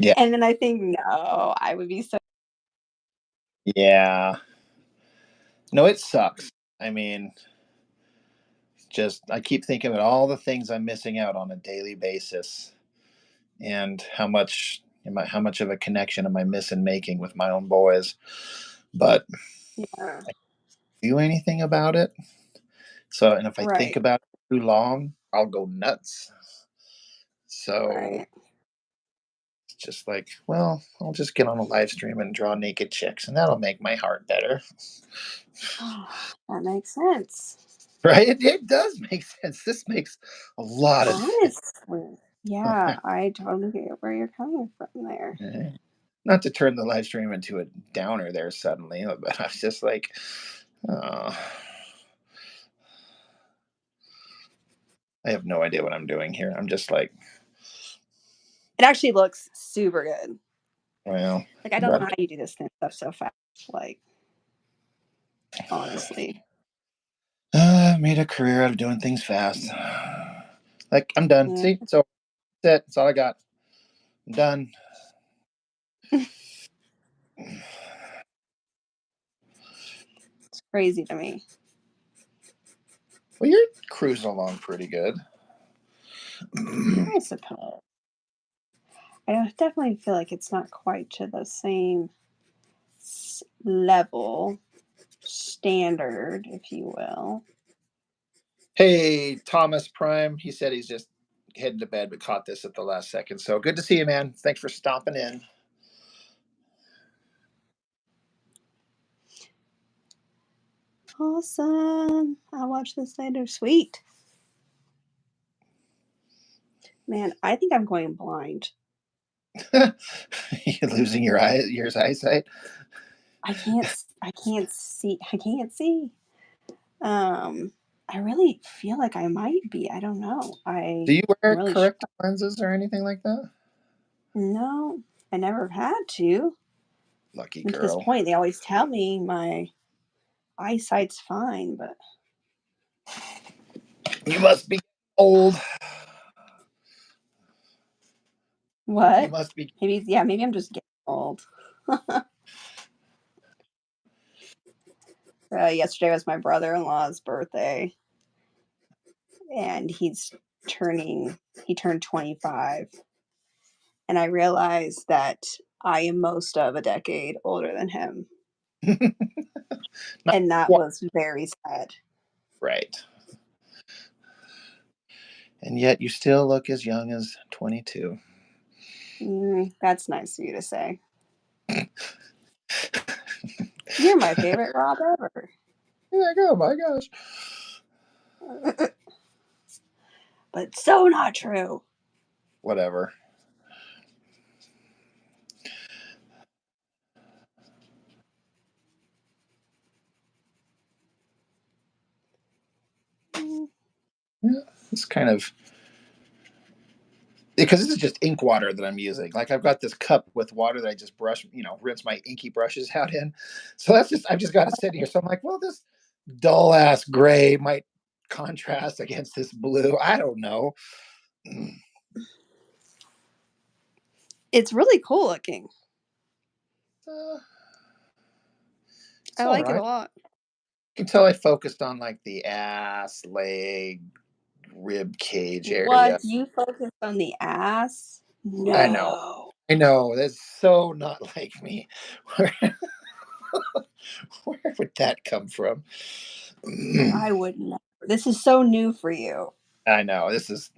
B: Yeah,
A: And then I think, no, I would be so.
B: yeah. No, it sucks. I mean, just I keep thinking about all the things I'm missing out on a daily basis, and how much of a connection am I missing making with my own boys. But
A: Yeah.
B: do anything about it? So, and if I think
A: Right.
B: about it too long, I'll go nuts. So
A: Right.
B: it's just like, well, I'll just get on a live stream and draw naked chicks, and that'll make my heart better.
A: Oh, that makes sense.
B: Right? It does make sense. This makes a lot of sense.
A: Honestly. Yeah, I totally get where you're coming from there.
B: Not to turn the live stream into a downer there suddenly, but I was just like, oh, I have no idea what I'm doing here. I'm just like,
A: It actually looks super good.
B: well,
A: Like, I don't know
B: but
A: how you do this stuff so fast. Like, honestly.
B: made a career out of doing things fast. Like, I'm done.
A: Yeah.
B: See, so that's it. That's all I got. I'm done.
A: It's crazy to me.
B: Well, you're cruising along pretty good.
A: I suppose. I definitely feel like it's not quite to the same level, standard, if you will.
B: Hey, Thomas Prime. He said he's just heading to bed, but caught this at the last second. So good to see you, man. Thanks for stomping in.
A: Awesome. I'll watch this later. Sweet. Man, I think I'm going blind.
B: You're losing your eyesight.
A: I can't see. I can't see. Um, I really feel like I might be. I don't know.
B: Do you
A: I'm
B: wear
A: really sure.
B: corrective lenses or anything like that?
A: No, I never had to.
B: Lucky
A: And to this
B: girl.
A: point, they always tell me my eyesight's fine, but
B: You must be old. You
A: what?
B: must be.
A: Maybe, yeah, maybe I'm just getting old. Yesterday was my brother-in-law's birthday, and he turned 25, and I realized that I am most of a decade older than him,
B: Not
A: and that
B: quite
A: was very sad.
B: right. And yet you still look as young as 22.
A: That's nice of you to say. You're my favorite Rob ever.
B: You're like, oh my gosh.
A: But so not true.
B: Whatever.
A: Mm,
B: Yeah, it's kind of because this is just ink water that I'm using. Like I've got this cup with water that I just brush, rinse my inky brushes out in. So that's just I've just got to sit here. So I'm like, well, this dull ass gray might contrast against this blue. I don't know.
A: It's really cool looking.
B: Uh, it's
A: I
B: all
A: like it a
B: right.
A: lot.
B: You can tell I focused on like the ass, leg, rib cage area.
A: What? You focused on the ass?
B: I know.
A: No.
B: I know. That's so not like me. Where, where would that come from?
A: I would never. This is so new for you.
B: I know. This is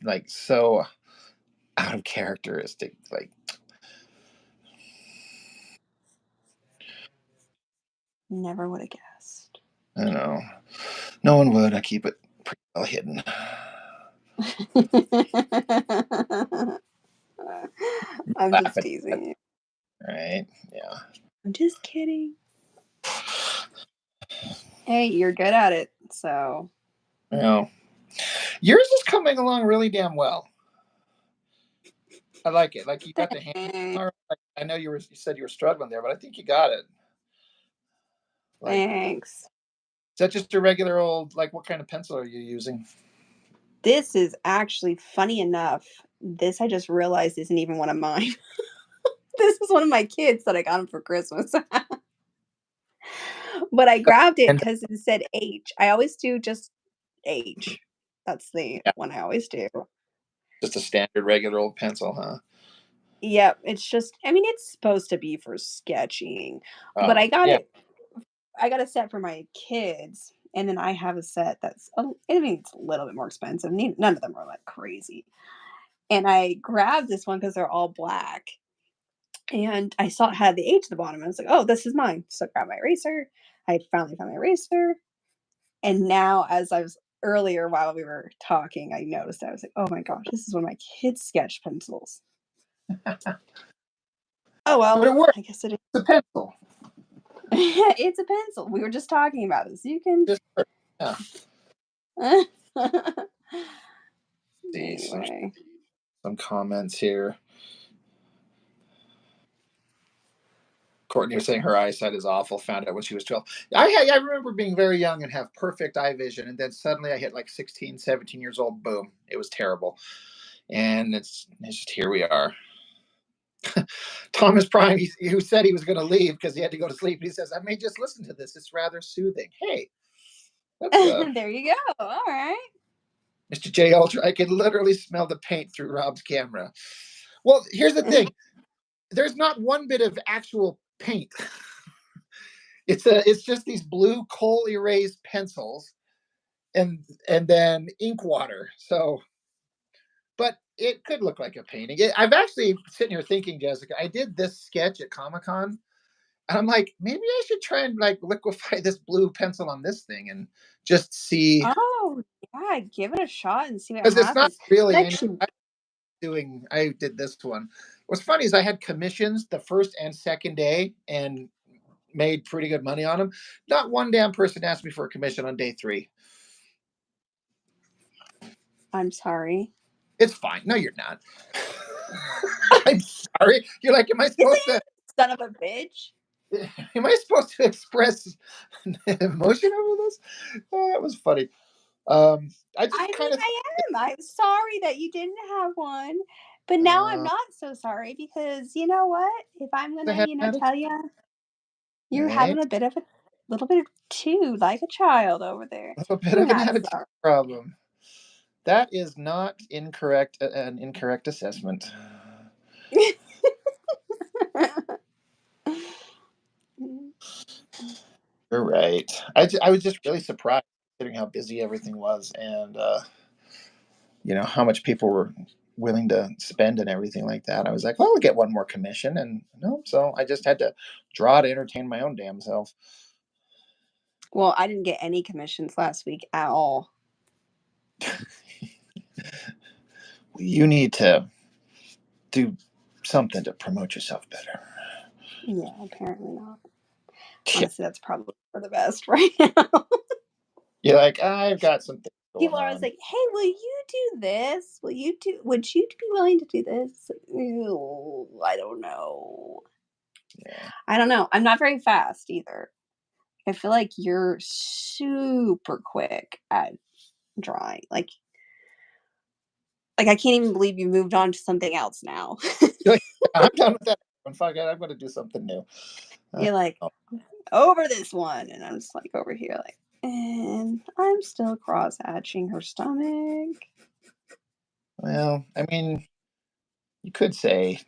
B: like so out of characteristic. Like,
A: Never would have guessed.
B: I don't know. No one would. I keep it pretty well hidden.
A: I'm
B: Laugh
A: just
B: at that,
A: teasing you.
B: right? Yeah.
A: I'm just kidding. Hey, you're good at it, so
B: Well, yours is coming along really damn well. I like it. Like you got the hand.
A: thanks.
B: I know you said you were struggling there, but I think you got it. Like,
A: Thanks.
B: is that just a regular old? Like, what kind of pencil are you using?
A: This is actually funny enough. This I just realized isn't even one of mine. This is one of my kids that I got him for Christmas. But I grabbed it
B: And
A: because it said H. I always do just H. That's the
B: yeah,
A: one I always do.
B: just a standard regular old pencil, huh?
A: Yep, it's just I mean, it's supposed to be for sketching, but
B: Oh, yeah.
A: I got a set for my kids, And then I have a set I mean, it's a little bit more expensive. None of them are like crazy. And I grabbed this one because they're all black. And I saw it had the H at the bottom. I was like, oh, this is mine. So I grabbed my eraser. I finally found my eraser. And now, as I was earlier while we were talking, I noticed I was like, oh my gosh, this is one of my kids' sketch pencils. Oh
B: But
A: well,
B: it works.
A: I guess it is.
B: It's a pencil.
A: It's a pencil. We were just talking about this. You can.
B: Just yeah. See
A: Anyway.
B: some comments here. Courtney was saying her eyesight is awful. Found out when she was 12. I remember being very young and have perfect eye vision. And then suddenly I hit like 16, 17 years old. Boom. It was terrible. And it's just here we are. Thomas Prime, who said he was going to leave because he had to go to sleep. He says, I may just listen to this. It's rather soothing. Hey, that's
A: There you go. All right.
B: Mr. J. Ultra. I can literally smell the paint through Rob's camera. Well, here's the thing. There's not one bit of actual paint. It's just these blue coal erased pencils and then ink water. So, but it could look like a painting. I've actually sitting here thinking, Jessica, I did this sketch at Comic-Con, and I'm like, maybe I should try and like liquefy this blue pencil on this thing and just see,
A: Oh, yeah, give it a shot and see what
B: because it's not
A: happens.
B: really any.
A: Actually,
B: I did this one. What's funny is I had commissions the first and second day and made pretty good money on them. Not one damn person asked me for a commission on day 3.
A: I'm sorry.
B: It's fine. No, you're not. I'm sorry. You're like, am I
A: Yes,
B: supposed
A: I
B: to?
A: am, son of a bitch.
B: Am I supposed to express emotion over this? Oh, that was funny. I
A: I
B: just kind
A: mean,
B: of
A: I am. I'm sorry that you didn't have one. But now I'm not so sorry because you know what? If I'm
B: I
A: gonna,
B: had an
A: tell
B: attitude,
A: you, you're having
B: right?
A: a bit of a little bit of too like a child over there.
B: A little bit
A: You're
B: of an
A: not
B: attitude
A: sorry.
B: problem. That is not incorrect. An incorrect assessment. You're right. I was just really surprised considering how busy everything was, and how much people were willing to spend and everything like that. I was like, well, I'll get one more commission, and no, so I just had to draw to entertain my own damn self.
A: Well, I didn't get any commissions last week at all.
B: You need to do something to promote yourself better.
A: Yeah, apparently not.
B: Yeah.
A: Honestly, that's probably for the best right now.
B: You're like, I've got some things going
A: People are always
B: on.
A: like, "Hey, will you do this? Will you do? Would you be willing to do this?" Ew, I don't know.
B: Yeah.
A: I don't know. I'm not very fast either. I feel like you're super quick at drawing. Like I can't even believe you moved on to something else now.
B: You're like, I'm done with that. Fuck it, I'm going to do something new.
A: You're like
B: Oh,
A: over this one, and I'm just like over here, like, and I'm still cross hatching her stomach.
B: well, I mean, you could say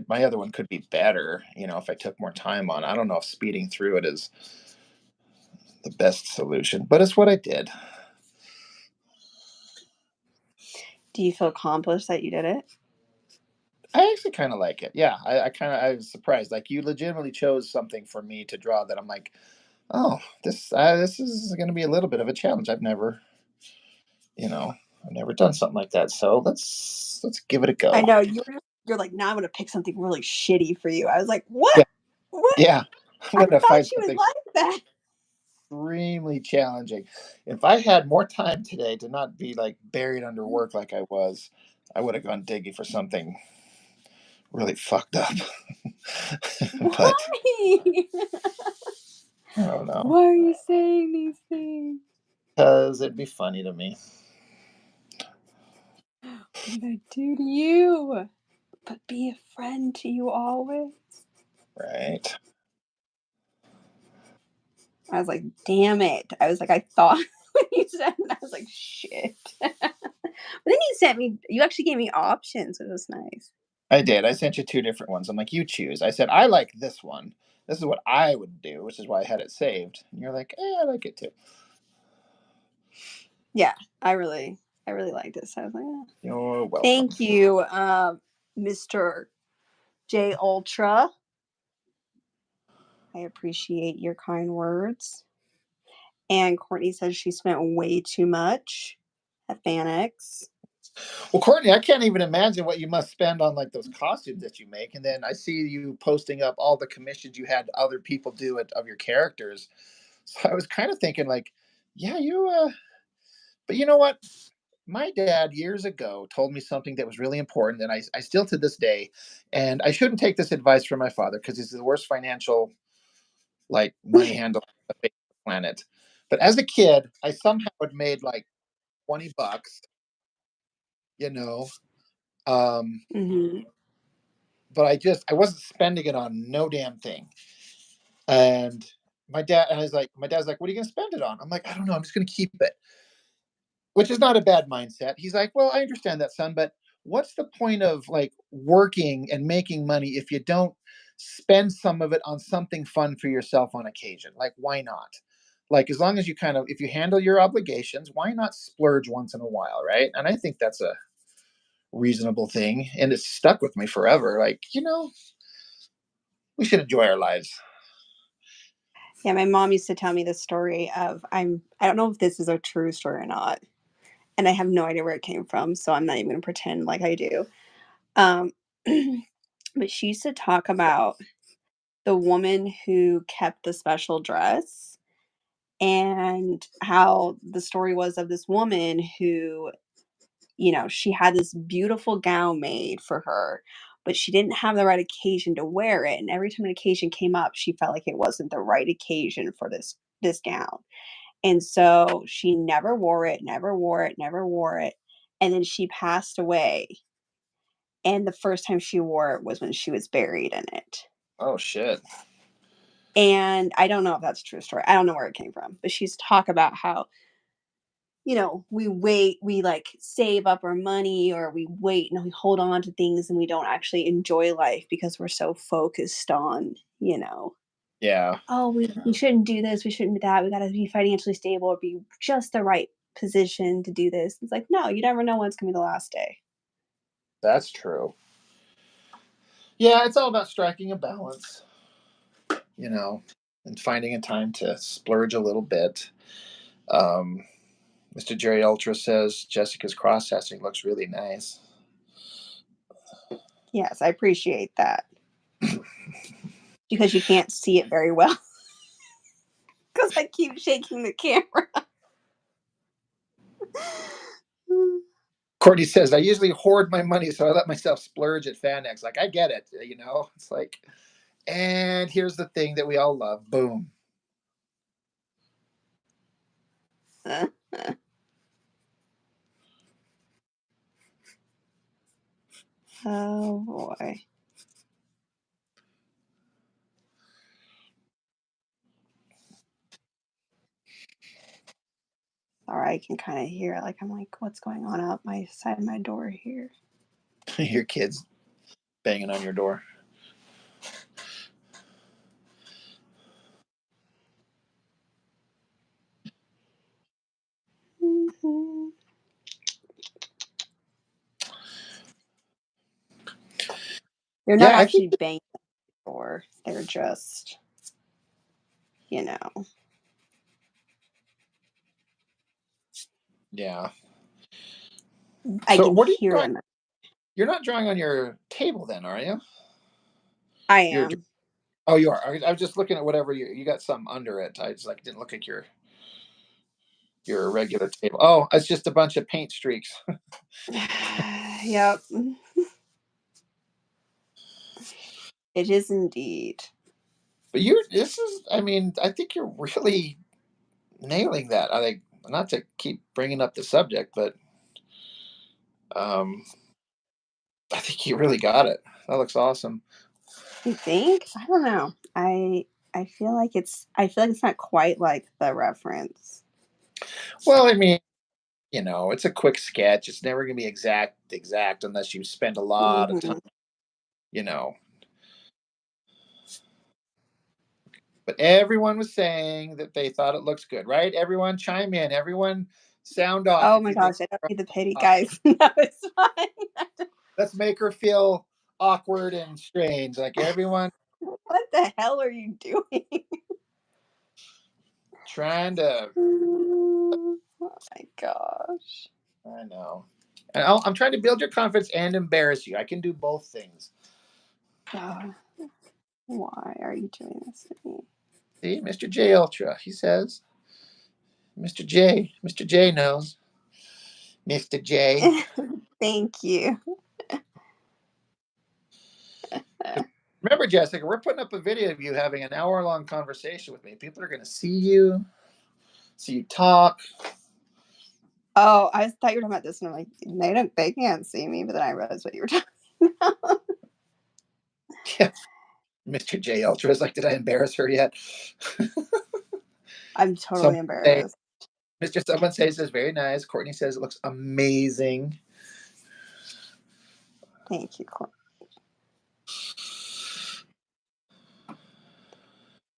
B: my other one could be better, if I took more time on it. I don't know if speeding through it is the best solution, but it's what I did.
A: Do you feel accomplished that you did it?
B: I actually kind of like it. Yeah, I was surprised. Like you legitimately chose something for me to draw that I'm like, oh, this is going to be a little bit of a challenge. I've never done something like that. So let's give it a
A: I
B: go.
A: know you're like, now I'm gonna pick something really shitty for you. I was like, what?
B: Yeah,
A: What?
B: yeah. I'm
A: I
B: going to find
A: thought you would
B: something
A: like that.
B: extremely challenging. If I had more time today to not be like buried under work like I was, I would have gone digging for something really fucked up. But
A: Why?
B: I don't know,
A: Why are you saying these things?
B: because it'd be funny to me,
A: What did I do to you? But be a friend to you always.
B: right?
A: I was like, damn it. I was like, I thought when you said that, I was like, shit. But then you actually gave me options, which was nice.
B: I did. I sent you two different ones. I'm like, you choose. I said, I like this one. This is what I would do, which is why I had it saved. And you're like, I like it too.
A: Yeah, I really, I really liked it. So I was like, "Yeah."
B: You're welcome.
A: Thank you, Mr. J Ultra. I appreciate your kind words. And Courtney says she spent way too much at Fanex.
B: Well, Courtney, I can't even imagine what you must spend on like those costumes that you make. And then I see you posting up all the commissions you had other people do it of your characters. So I was kind of thinking, like, yeah, but you know what? My dad years ago told me something that was really important, and I still to this day, and I shouldn't take this advice from my father because he's the worst financial like money handler on the face of the planet. But as a kid, I somehow had made like $20, you know. Um,
A: Hmm.
B: but I wasn't spending it on no damn thing. And my dad's like, what are you gonna spend it on? I'm like, I don't know, I'm just gonna keep it. Which is not a bad mindset. He's like, well, I understand that, son, but what's the point of like working and making money if you don't spend some of it on something fun for yourself on occasion? Like, why not? Like, as long as you kind of, if you handle your obligations, why not splurge once in a while, right? And I think that's a reasonable thing. And it's stuck with me forever. Like, we should enjoy our lives.
A: Yeah, my mom used to tell me the story of I don't know if this is a true story or not, and I have no idea where it came from, so I'm not even gonna pretend like I do. Um, but she used to talk about the woman who kept the special dress and how the story was of this woman who, she had this beautiful gown made for her, but she didn't have the right occasion to wear it. And every time an occasion came up, she felt like it wasn't the right occasion for this gown. And so she never wore it, never wore it, never wore it. And then she passed away. And the first time she wore it was when she was buried in it.
B: Oh, shit.
A: And I don't know if that's a true story. I don't know where it came from, but she's talk about how, we wait, we like save up our money or we wait and we hold on to things and we don't actually enjoy life because we're so focused on,
B: Yeah,
A: oh, we shouldn't do this, we shouldn't do that, we got to be financially stable or be just the right position to do this. It's like, no, you never know when it's going to be the last day.
B: that's true. Yeah, it's all about striking a balance, you know, and finding a time to splurge a little bit. Um, Mr. Jerry Ultra says Jessica's cross hatching looks really nice.
A: Yes, I appreciate that because you can't see it very well because I keep shaking the camera.
B: Courtney says, I usually hoard my money, so I let myself splurge at FanX. Like, I get it, It's like, and here's the thing that we all love. Boom.
A: Oh boy. Sorry, I can kind of hear, like, I'm like, what's going on out my side of my door here?
B: Your kids banging on your door.
A: Mhm. They're not
B: Yeah, I think,
A: actually banging on the door. They're just, you know,
B: yeah.
A: I
B: So
A: can
B: what are you
A: hear
B: drawing?
A: them.
B: You're not drawing on your table then, are you?
A: I
B: You're,
A: am.
B: oh, you are. I was just looking at whatever you got something under it. I just like didn't look at your regular table. Oh, it's just a bunch of paint streaks.
A: Yep. It is indeed.
B: But I mean, I think you're really nailing that. I think, not to keep bringing up the subject, but um, I think you really got it. That looks awesome.
A: You think? I don't know. I feel like it's not quite like the reference.
B: Well, I mean, it's a quick sketch. It's never going to be exact unless you spend a lot of time.
A: Mhm.
B: you know. But everyone was saying that they thought it looks good, right? Everyone chime in. Everyone sound off
A: Oh
B: if
A: my
B: you think.
A: gosh, I don't need the pity, guys. No, it's fine.
B: Let's make her feel awkward and strange. Like everyone
A: What the hell are you doing?
B: trying to.
A: Oh my gosh.
B: I know. And I'm trying to build your confidence and embarrass you. I can do both things.
A: Oh, why are you doing this to me?
B: See, Mr. J Ultra, he says. Mr. J knows. Mr. J.
A: Thank you.
B: Remember, Jessica, we're putting up a video of you having an hour-long conversation with me. People are going to see you talk.
A: Oh, I thought you were talking about this, and I'm like, they can't see me, but then I realized what you were talking about.
B: Yeah, Mr. J Ultra is like, did I embarrass her yet?
A: I'm
B: Someone
A: totally
B: say,
A: embarrassed.
B: Someone says it's very nice. Courtney says it looks amazing.
A: Thank you, Courtney.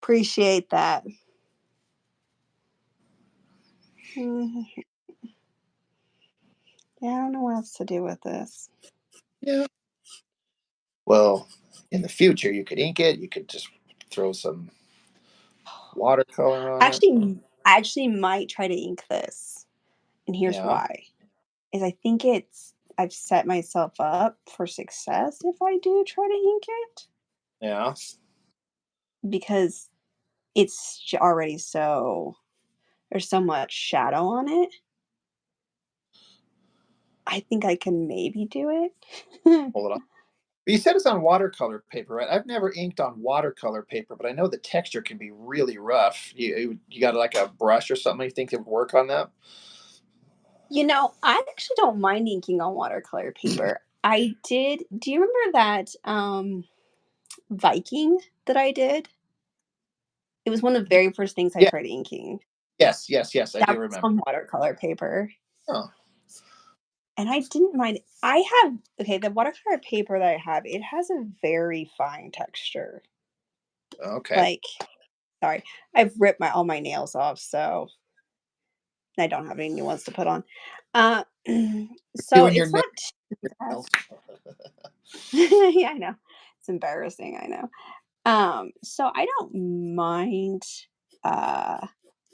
A: Appreciate that. Mhm. Yeah, I don't know what else to do with this.
B: Yeah. Well, in the future, you could ink it. You could just throw some watercolor on it.
A: I actually might try to ink this, and here's
B: Yeah.
A: why: is I think I've set myself up for success if I do try to ink it
B: Yeah.
A: because it's already there's so much shadow on it. I think I can maybe do it.
B: Hold it on. But you said it's on watercolor paper, right? I've never inked on watercolor paper, but I know the texture can be really rough. You got like a brush or something you think it would work on that?
A: I actually don't mind inking on watercolor paper. I did. Do you remember that Viking that I did? It was one of the very first things I
B: Yeah.
A: tried inking.
B: Yes. Yes. Yes. I
A: That
B: do
A: was
B: remember.
A: on watercolor paper.
B: Oh.
A: And I didn't mind. Okay, the watercolor paper that I have, it has a very fine texture.
B: Okay.
A: Like, sorry, I've ripped all my nails off, so I don't have any new ones to put on. Uh, so
B: Doing your
A: it's
B: nails.
A: not too bad. Yeah, I know. It's embarrassing, I know. So I don't mind uh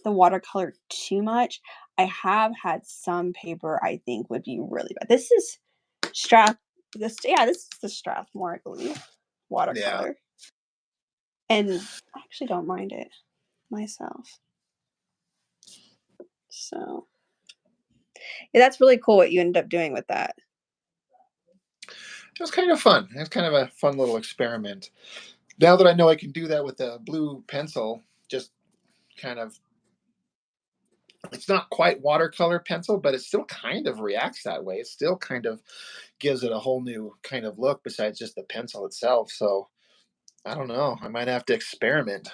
A: the watercolor too much. I have had some paper I think would be really bad. This is Strath this is the Strathmore, I believe,
B: Yeah.
A: watercolor. And I actually don't mind it myself. So yeah, that's really cool what you ended up doing with that.
B: It was kind of fun. It was kind of a fun little experiment. Now that I know I can do that with a blue pencil, just kind of, it's not quite watercolor pencil, but it still kind of reacts that way. It still kind of gives it a whole new kind of look besides just the pencil itself. So I don't know. I might have to experiment.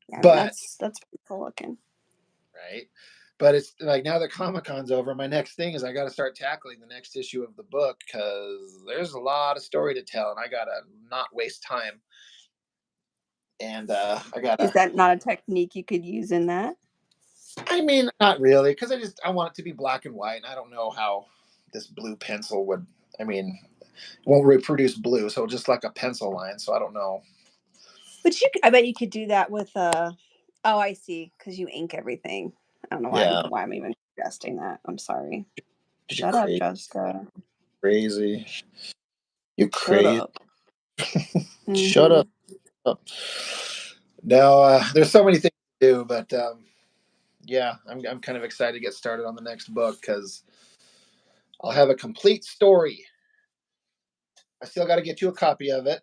A: Yeah, no,
B: But
A: that's pretty cool looking.
B: right. But it's like now that Comic Con's over, my next thing is I got to start tackling the next issue of the book because there's a lot of story to tell, and I gotta not waste time. And I
A: Is
B: gotta.
A: that not a technique you could use in that?
B: I mean, not really, because I want it to be black and white, and I don't know how this blue pencil would. I mean, it won't reproduce blue, so just like a pencil line. So I don't know.
A: But I bet you could do that with oh, I see, because you ink everything. I don't know
B: Yeah,
A: why I'm even suggesting that. I'm sorry.
B: because you're
A: Shut up, Jessica.
B: crazy. You
A: Shut
B: crazy.
A: up.
B: Shut
A: Hmm.
B: up. No, there's so many things to do, but yeah, I'm kind of excited to get started on the next book because I'll have a complete story. I still got to get you a copy of it.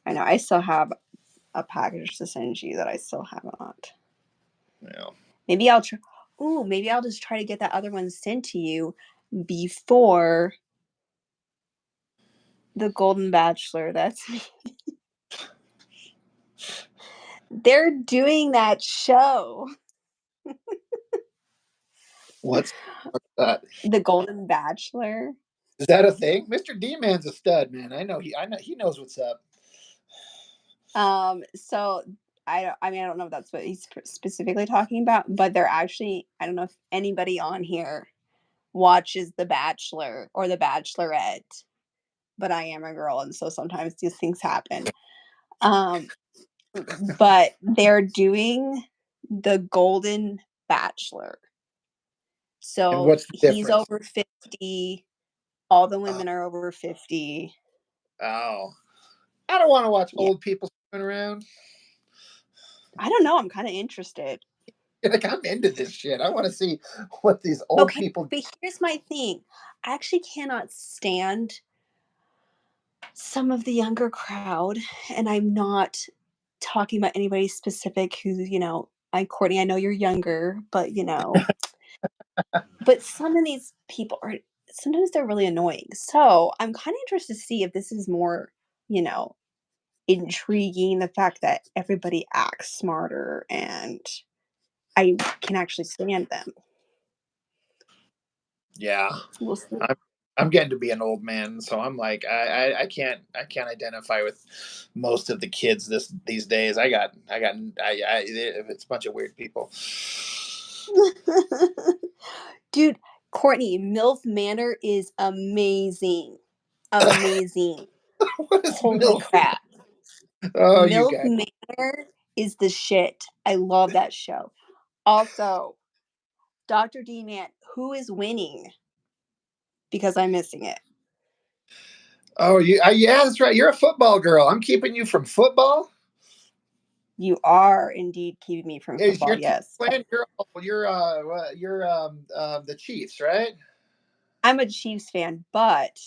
A: I know. I still have a package to send you that I still have not.
B: Yeah.
A: Maybe I'll try. Ooh, maybe I'll just try to get that other one sent to you before the Golden Bachelor. That's me. They're doing that show.
B: What's that?
A: The Golden Bachelor.
B: Is that a thing? Mr. D Man's a stud, man. I know he knows what's up.
A: So I mean, I don't know if that's what he's specifically talking about, but they're actually, I don't know if anybody on here watches The Bachelor or The Bachelorette, but I am a girl, and so sometimes these things happen. Um, but they're doing the Golden Bachelor.
B: And
A: So
B: what's the
A: he's
B: difference?
A: over 50. All the
B: Oh,
A: women are over 50.
B: oh. I don't want to watch
A: Yeah.
B: old people screwing around.
A: I don't know. I'm kind of interested.
B: Like I'm into this shit. I want to see what these old
A: Okay,
B: people.
A: but here's my thing. I actually cannot stand some of the younger crowd, and I'm not talking about anybody specific who, Courtney, I know you're younger, but but some of these people are sometimes they're really annoying. So I'm kind of interested to see if this is more, you know, intriguing, the fact that everybody acts smarter and I can actually stand them.
B: Yeah,
A: We'll see.
B: I'm I'm getting to be an old man, so I'm like I can't identify with most of the kids these days. It's a bunch of weird people.
A: Dude, Courtney, MILF Manor is amazing. Amazing.
B: What is
A: Holy
B: milf?
A: crap.
B: Oh, you
A: MILF
B: guys.
A: Manor is the shit. I love that show. Also, Dr. D Man, who is winning? Because I'm missing it.
B: Oh, yeah, that's right. You're a football girl. I'm keeping you from football.
A: You are indeed keeping me from
B: Is
A: football,
B: your team
A: yes.
B: playing? You're the Chiefs, right?
A: I'm a Chiefs fan, but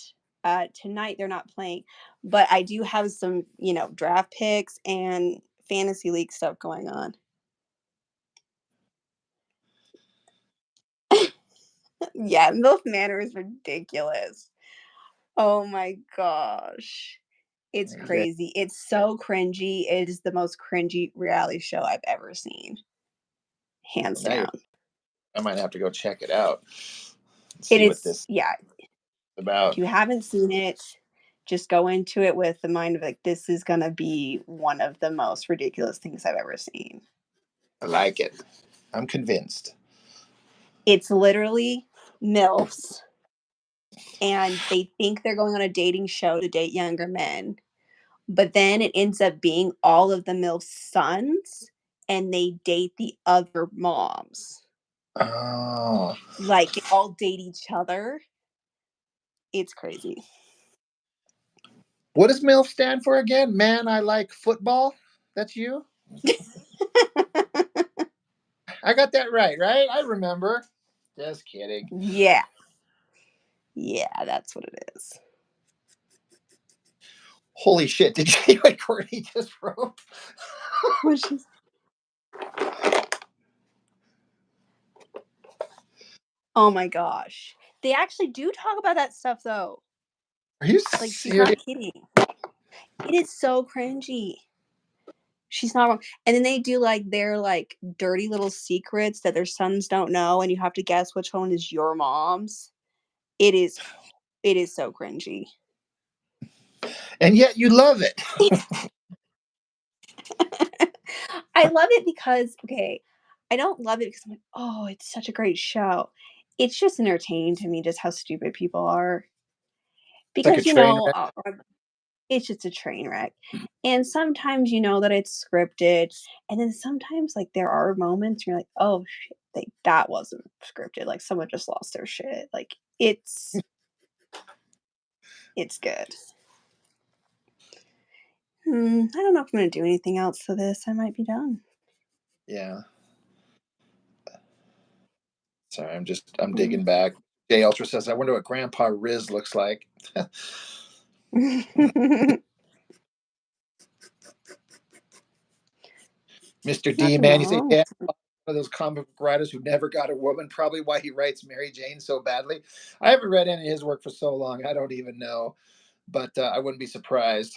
A: tonight they're not playing. But I do have some, draft picks and fantasy league stuff going on. Yeah, MILF Manor is ridiculous. Oh my gosh. It's
B: Okay.
A: crazy. It's so cringy. It is the most cringy reality show I've ever seen. Hands
B: Well, now you're.
A: down.
B: I might have to go check it out and
A: It
B: see what
A: is,
B: this is
A: yeah. If
B: about.
A: you haven't seen it, just go into it with the mind of like, this is going to be one of the most ridiculous things I've ever seen.
B: I like it. I'm convinced.
A: It's literally MILFs, and they think they're going on a dating show to date younger men. But then it ends up being all of the MILF's sons, and they date the other moms.
B: Oh,
A: Like, they all date each other. It's crazy.
B: what does MILF stand for again? Man, I like football. That's you. I got that right, right? I remember. Just kidding.
A: Yeah. Yeah, that's what it is.
B: Holy shit! Did you see what Courtney just wrote?
A: Which is, oh my gosh. They actually do talk about that stuff, though.
B: Are you
A: Like, she's
B: serious?
A: not kidding. It is so cringy. She's not wrong. And then they do like their like dirty little secrets that their sons don't know, and you have to guess which one is your mom's. It is it is so cringy.
B: And yet you love it.
A: I love it because okay, I don't love it because I'm like, oh, it's such a great show. It's just entertaining to me just how stupid people are.
B: It's like a
A: Because
B: train wreck.
A: it's just a train wreck. And sometimes you know that it's scripted, and then sometimes like there are moments you're like, oh shit, like that wasn't scripted. Like someone just lost their shit. Like it's good. I don't know if I'm gonna do anything else to this. I might be done.
B: Yeah. Sorry, I'm
A: Mm.
B: digging back. Jay Ultra says, I wonder what Grandpa Riz looks like. Mr. D,
A: Nothing
B: man, you say
A: wrong.
B: dad, one of those comic book writers who never got a woman, probably why he writes Mary Jane so badly. I haven't read any of his work for so long, I don't even know, but I wouldn't be surprised.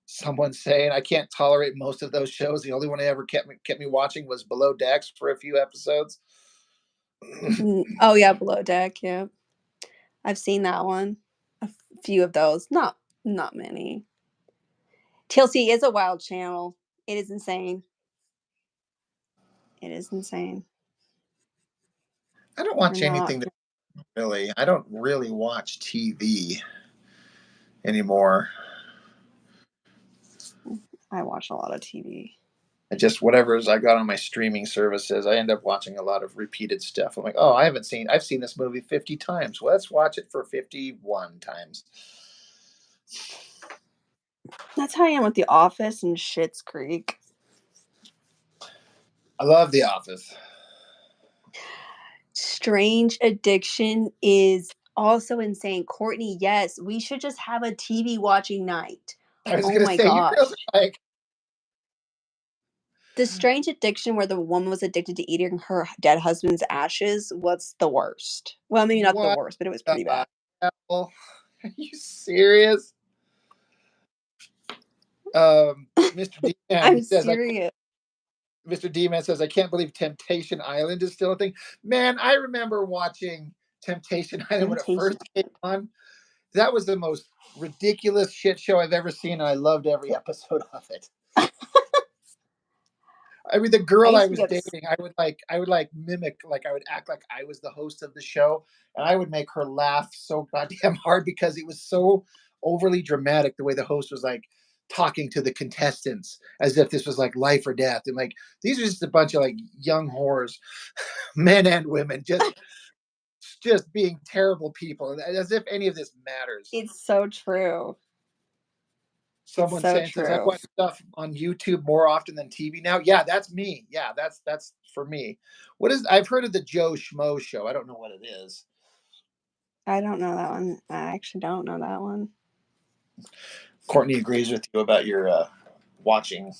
B: Someone saying I can't tolerate most of those shows. The only one I ever kept me watching was Below Decks for a few episodes.
A: Oh yeah, Below Deck. Yeah, I've seen that one. few of those. Not many. TLC is a wild channel. It is insane. It is insane.
B: I don't
A: We're
B: watch
A: not.
B: anything that really. I don't really watch TV anymore.
A: I watch a lot of TV.
B: I just whatever's I got on my streaming services, I end up watching a lot of repeated stuff. I'm like, oh, I've seen this movie 50 times. Well, let's watch it for 51 times.
A: That's how I am with The Office and Schitt's Creek.
B: I love The Office.
A: Strange Addiction is also insane. Courtney, yes, we should just have a TV watching night.
B: I was
A: Oh
B: gonna
A: my
B: say you girls
A: gosh.
B: are like,
A: The Strange Addiction, where the woman was addicted to eating her dead husband's ashes, was the worst. Well, maybe not the
B: what
A: worst, but it was pretty
B: the
A: bad.
B: hell? Are you serious? Mr. D Man, he
A: I'm
B: says I
A: serious.
B: Mr. D Man says I can't believe Temptation Island is still a thing. Man, I remember watching Temptation Island when it
A: Temptation.
B: first came on. That was the most ridiculous shit show I've ever seen, and I loved every episode of it. I mean, the
A: I
B: girl I
A: used to be
B: was dating, I would like mimic, like I would act like I was the host of the show, and I would make her laugh so goddamn hard because it was so overly dramatic the way the host was like talking to the contestants as if this was like life or death, and like these are just a bunch of like young whores, men and women, just being terrible people, and as if any of this matters.
A: It's so true. It's
B: Someone
A: so
B: saying says I
A: true.
B: watch stuff on YouTube more often than TV now. Yeah, that's me. Yeah, that's for me. What is I've heard of the Joe Schmo show. I don't know what it is.
A: I don't know that one. I actually don't know that one.
B: Courtney agrees with you about your watching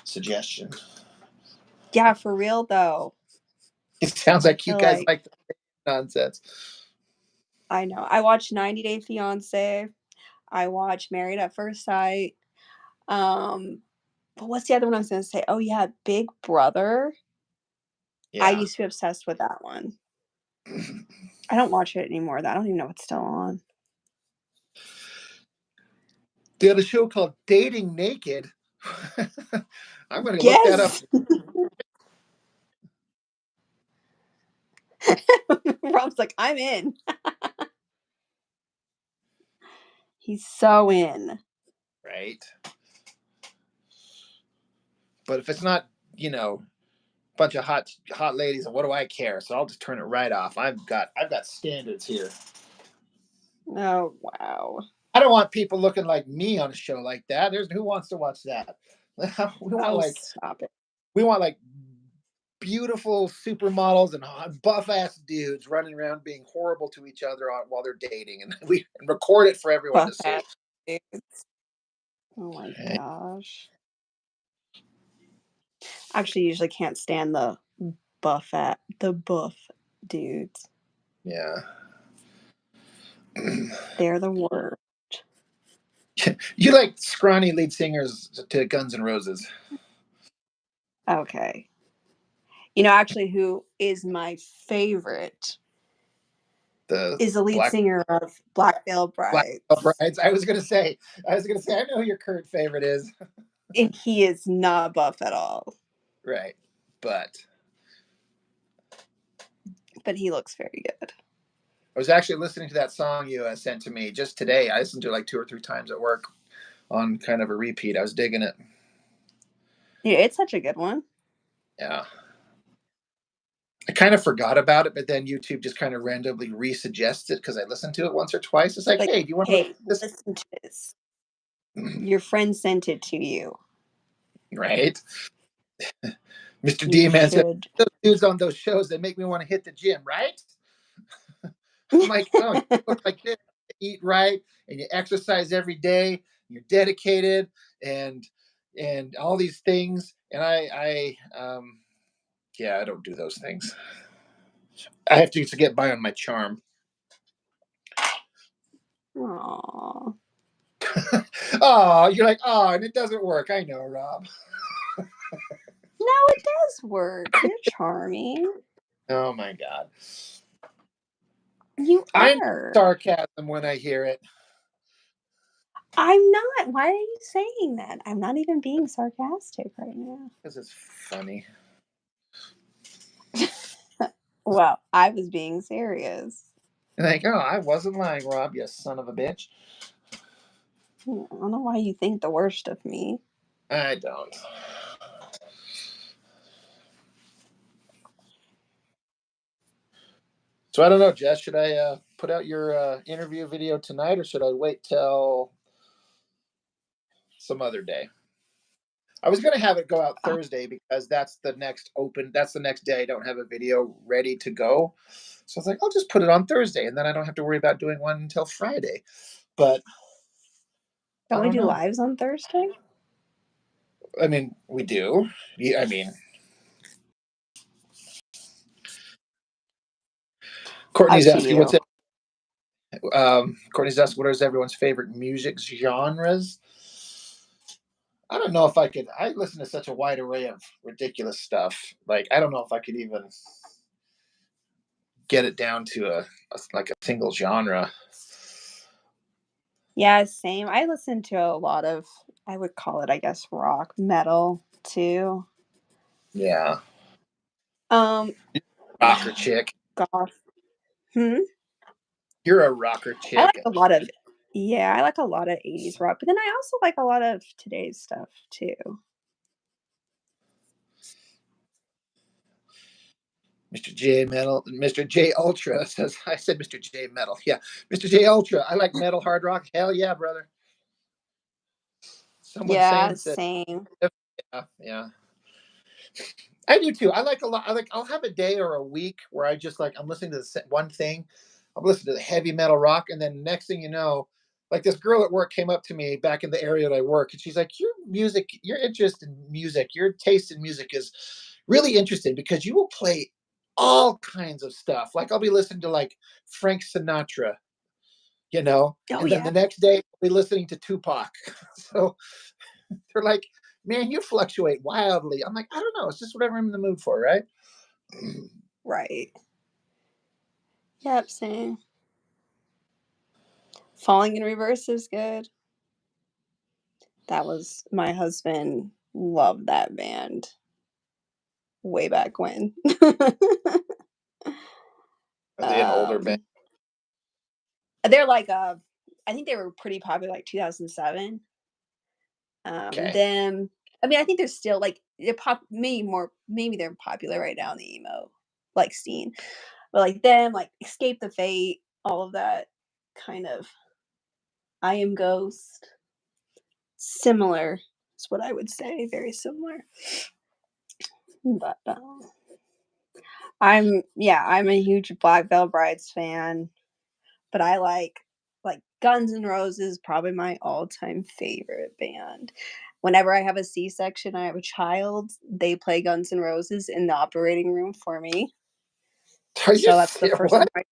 B: suggestion.
A: Yeah, for real though.
B: It sounds
A: I
B: like you
A: feel
B: guys
A: like
B: like the nonsense.
A: I know. I watched 90 Day Fiance. I watched Married at First Sight. Um, but what's the other one I was gonna say? Oh yeah, Big Brother. I
B: Yeah.
A: used to be obsessed with that one. I don't watch it anymore. I don't even know what's still on.
B: They had a show called Dating Naked. I'm going to look that up.
A: Yes. Rob's like, I'm in. He's so in.
B: Right. But if it's not, you know, bunch of hot ladies, and what do I care? So I'll just turn it right off. I've got standards here.
A: Oh wow.
B: I don't want people looking like me on a show like that. There's who wants to watch that? we want
A: Oh,
B: like
A: stop it.
B: we want like beautiful supermodels and buff ass dudes running around being horrible to each other while they're dating, and we record it for everyone to
A: Buff
B: see.
A: ass dudes. Oh my
B: Okay.
A: gosh. Actually usually can't stand the buff dudes.
B: Yeah.
A: They're the worst.
B: You like scrawny lead singers to Guns N' Roses.
A: Okay. You know, actually, who is my favorite
B: The
A: is the lead
B: Black
A: singer of Black Veil
B: Black
A: Brides.
B: Brides. I was gonna say, I know who your current favorite is.
A: And he is not buff at all,
B: Right. But
A: but he looks very good.
B: I was actually listening to that song you sent to me just today. I listened to it like 2 or 3 times at work on kind of a repeat. I was digging it.
A: Yeah, it's such a good one.
B: Yeah. I kind of forgot about it, but then YouTube just kind of randomly resuggests it because I listened to it once or twice. It's like,
A: Like,
B: hey, do you want to listen
A: hey,
B: to this?
A: listen to this. Your friend sent it to you.
B: Right? Mr.
A: You
B: D Man said,
A: should.
B: those dudes on those shows that make me want to hit the gym, right? I'm like, oh, you look like this. You eat right and you exercise every day. You're dedicated and all these things. And yeah, I don't do those things. I have to get by on my charm.
A: Aww.
B: Oh, you're like, oh, and it doesn't work. I know, Rob.
A: No, it does work. You're charming.
B: Oh my God.
A: You
B: I know
A: are.
B: sarcasm when I hear it.
A: I'm not. Why are you saying that? I'm not even being sarcastic right now.
B: Because it's funny.
A: Well, I was being serious.
B: Like, oh, I wasn't lying, Rob, you son of a bitch.
A: I don't know why you think the worst of me.
B: I don't. So I don't know, Jess. Should I put out your interview video tonight, or should I wait till some other day? I was going to have it go out
A: Uh,
B: Thursday because that's the next open. That's the next day I don't have a video ready to go. So I was like, I'll just put it on Thursday, and then I don't have to worry about doing one until Friday. But
A: don't
B: I
A: we
B: don't
A: do
B: know.
A: lives on Thursday?
B: I mean, we do. Yeah, I mean,
A: Up
B: Courtney's
A: to
B: asking
A: you.
B: Courtney's asking what is everyone's favorite music genres. I don't know if I could. I listen to such a wide array of ridiculous stuff. Like I don't know if I could even get it down to a like a single genre.
A: Yeah, same. I listen to a lot of, I would call it, I guess, rock, metal too.
B: Yeah,
A: Um,
B: rocker chick.
A: gosh. Hmm?
B: You're a rocker
A: I like
B: chick.
A: a lot of, yeah, I like a lot of 80s rock, but then I also like a lot of today's stuff too.
B: Mr. J Metal, Mr. J Ultra says. I said Mr. J Metal. Yeah, Mr. J Ultra. I like metal, hard rock. Hell yeah, brother. Someone
A: Yeah,
B: saying said.
A: same.
B: Yeah, yeah. I do too. I like a lot. I like. I'll have a day or a week where I just like I'm listening to one thing. I'm listening to the heavy metal rock, and then next thing you know, like this girl at work came up to me back in the area that I work, and she's like, "Your music, your interest in music, your taste in music is really interesting because you will play all kinds of stuff. Like I'll be listening to like Frank Sinatra,
A: Oh
B: and then
A: yeah.
B: the next day I'll be listening to Tupac. So they're like, man, you fluctuate wildly. I'm like, I don't know. It's just whatever I'm in the mood for, right?
A: Right. Yep, same. Falling in Reverse is good. That was my husband loved that band way back when.
B: Are they an older band?
A: um they're like I think they were pretty popular like 2007.
B: Okay.
A: Them I mean I think they're still like they're maybe they're popular right now in the emo like scene. But like them, like Escape the Fate, all of that kind of I Am Ghost. Similar is what I would say, very similar. But I'm a huge Black Veil Brides fan, but I like Guns N' Roses, probably my all-time favorite band. Whenever I have a C-section, I have a child, they play Guns N' Roses in the operating room for me.
B: Are you
A: So that's the
B: serious?
A: first
B: What?
A: thing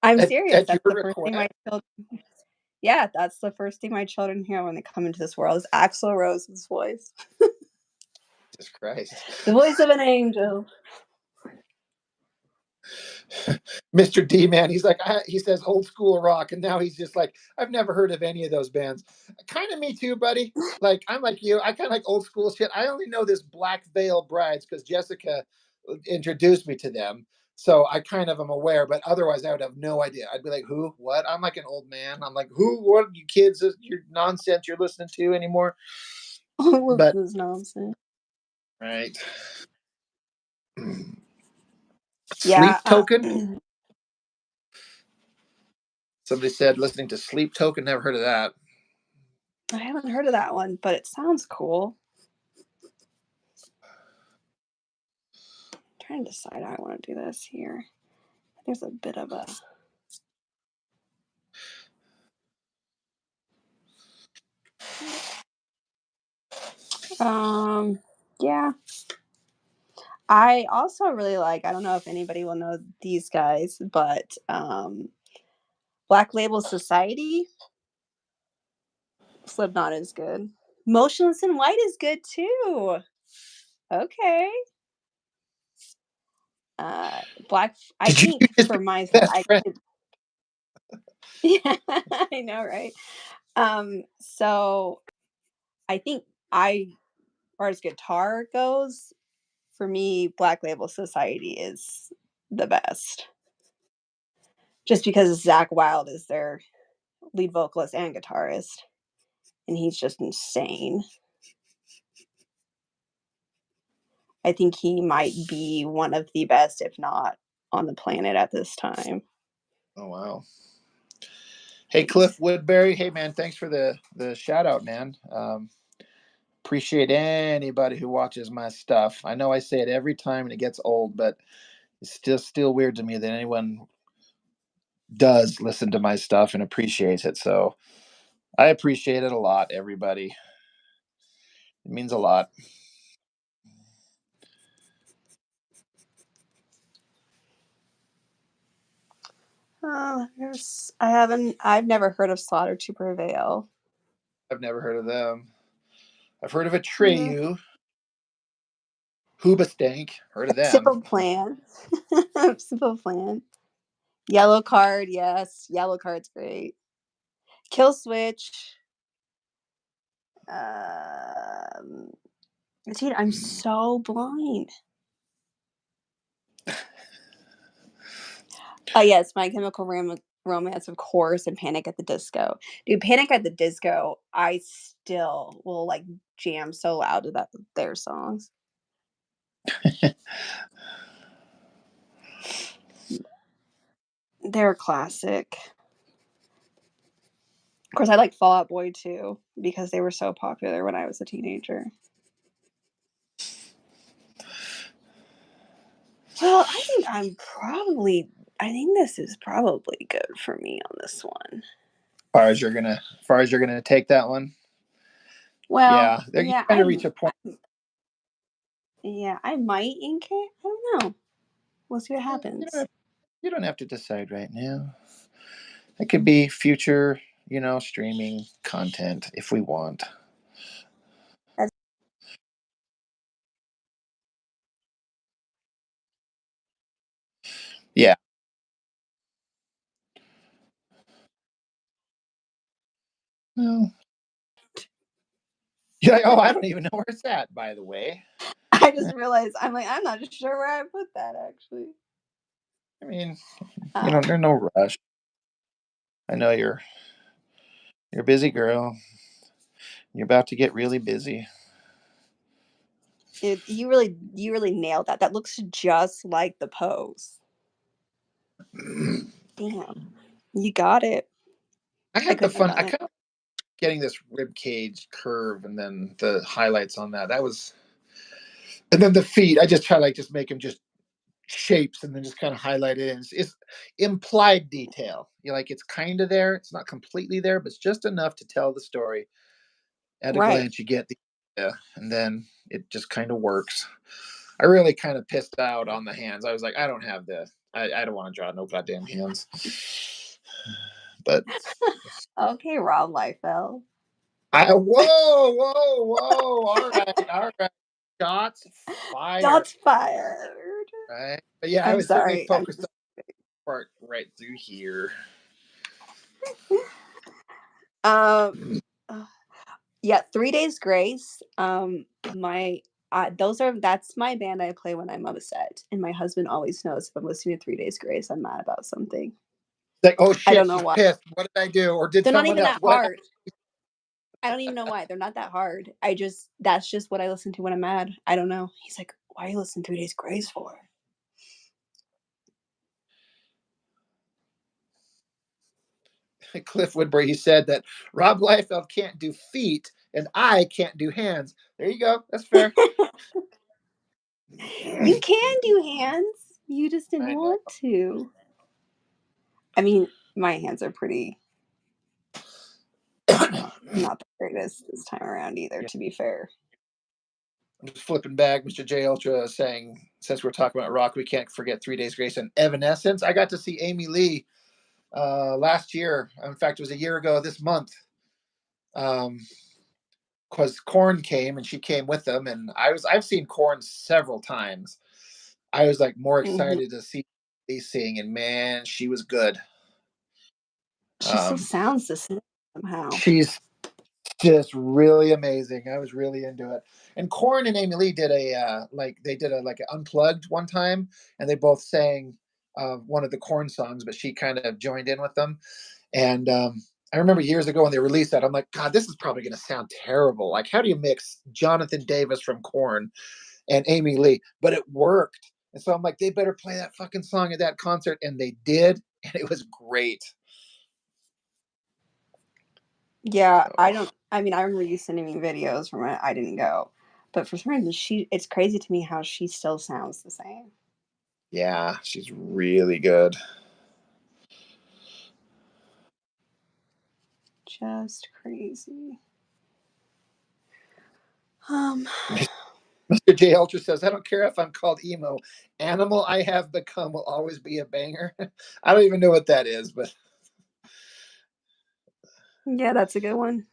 A: I'm serious.
B: At your
A: That's the first thing
B: request?
A: my children Yeah, that's the first thing my children hear when they come into this world is Axl Rose's voice.
B: Jesus Christ.
A: The voice of an angel.
B: Mr. D man, he's like he says old school rock, and now he's just like I've never heard of any of those bands. Kind of me too, buddy. Like I'm like you. I kind of like old school shit. I only know this Black Veil Brides because Jessica introduced me to them, so I kind of am aware. But otherwise, I would have no idea. I'd be like, who? What? I'm like an old man. I'm like, who? What? You kids? Your nonsense you're listening to anymore?
A: All of
B: But
A: this nonsense.
B: right.
A: Yeah,
B: Sleep Token. Somebody said listening to Sleep Token. Never heard of that.
A: I haven't heard of that one, but it sounds cool. I'm trying to decide how I want to do this here. There's a bit of a yeah. I also really like, I don't know if anybody will know these guys, but Black Label Society, Slipknot is good. Motionless in White is good too. Okay. Black I
B: Did you
A: think
B: just
A: for
B: be
A: my
B: best
A: I
B: friend?
A: could, yeah, I know, right? So I think I, as far as guitar goes, for me, Black Label Society is the best. Just because Zach Wild is their lead vocalist and guitarist, and he's just insane. I think he might be one of the best, if not on the planet at this time.
B: Oh wow. Hey Cliff Woodbury. Hey man, thanks for the shout out, man. Appreciate anybody who watches my stuff. I know I say it every time and it gets old, but it's still weird to me that anyone does listen to my stuff and appreciates it. So I appreciate it a lot, everybody. It means a lot.
A: I've never heard of Slaughter to Prevail.
B: I've never heard of them. I've heard of
A: Mm,
B: Atreyu, Hoobastank. Heard of them.
A: Simple Plan. Simple Plan. Yellow Card, yes. Yellow Card's great. Kill Switch. Um, Dude, I'm so blind. Oh yes, My Chemical Romance, of course, and Panic at the Disco. Dude, Panic at the Disco, I still will like jam so loud to their songs. They're a classic. Of course, I like Fall Out Boy too because they were so popular when I was a teenager. Well, I think this is probably good for me on this one.
B: Far as you're gonna take that one.
A: Well,
B: Yeah, there you kind of reach a point.
A: yeah, I might ink it. I don't know. We'll see what
B: You don't
A: happens.
B: have, you don't have to decide right now. It could be future, streaming content if we want.
A: That's,
B: Yeah. Well, yeah. Oh, I don't even know where it's at, by the way.
A: I just realized I'm not sure where I put that actually.
B: I mean,
A: Um,
B: there's no rush. I know you're a busy girl. You're about to get really busy.
A: you really nailed that. That looks just like the pose. Damn, you got it.
B: I
A: I
B: had the
A: couldn't have
B: fun.
A: done
B: I
A: it.
B: kind of getting this rib cage curve and then the highlights on that. That was, and then the feet. I just try to like just make them just shapes and then just kind of highlight it. And it's implied detail. Like it's kind of there. It's not completely there, but it's just enough to tell the story. At a
A: Right.
B: glance, you get the idea, and then it just kind of works. I really kind of pissed out on the hands. I was like, I don't have the. I don't want to draw no goddamn hands. But
A: Okay, Rob Liefeld.
B: whoa. All right. Shots fired.
A: Shots fired.
B: Right. But yeah, I
A: I'm
B: was certainly
A: sorry. I'm
B: focused on
A: just
B: the part right through here.
A: um yeah, 3 Days Grace. My that's my band I play when I'm upset, and my husband always knows if I'm listening to 3 Days Grace, I'm mad about something.
B: Like, oh
A: I don't
B: shit,
A: know
B: she's
A: why.
B: pissed. What did I do? Or did
A: They're not
B: someone
A: even
B: else?
A: that
B: What?
A: hard. I don't even know why. They're not that hard. That's just what I listen to when I'm mad. I don't know. He's like, "Why are you listening to 3 Days Grace for?"
B: Cliff Woodbury, he said that Rob Liefeld can't do feet and I can't do hands. There you go. That's fair.
A: You can do hands. You just didn't
B: I know.
A: want to. I mean, my hands are pretty not the greatest this time around either,
B: Yeah.
A: to be fair.
B: I'm just flipping back. Mr. J Ultra saying, since we're talking about rock, we can't forget 3 Days Grace and Evanescence. I got to see Amy Lee last year. In fact, it was a year ago this month. Because Corn came and she came with them, and I've seen Corn several times. I was like more
A: Mhm.
B: excited to see Lee sing, and man, she was good.
A: She still
B: Um,
A: sounds the same. somehow.
B: She's just really amazing. I was really into it. And Corn and Amy Lee did they did a like an unplugged one time, and they both sang one of the Corn songs, but she kind of joined in with them. And I remember years ago when they released that, I'm like, God, this is probably going to sound terrible. Like, how do you mix Jonathan Davis from Corn and Amy Lee? But it worked. And so I'm like, they better play that fucking song at that concert, and they did, and it was great.
A: Yeah, I
B: So
A: don't. I mean, I remember you sending me videos from it. I didn't go, but for some reason, it's crazy to me how she still sounds the same.
B: yeah, she's really good.
A: Just crazy. Um,
B: Mr. J Ultra says, I don't care if I'm called emo. Animal I have become will always be a banger. I don't even know what that is, but
A: yeah, that's a good one.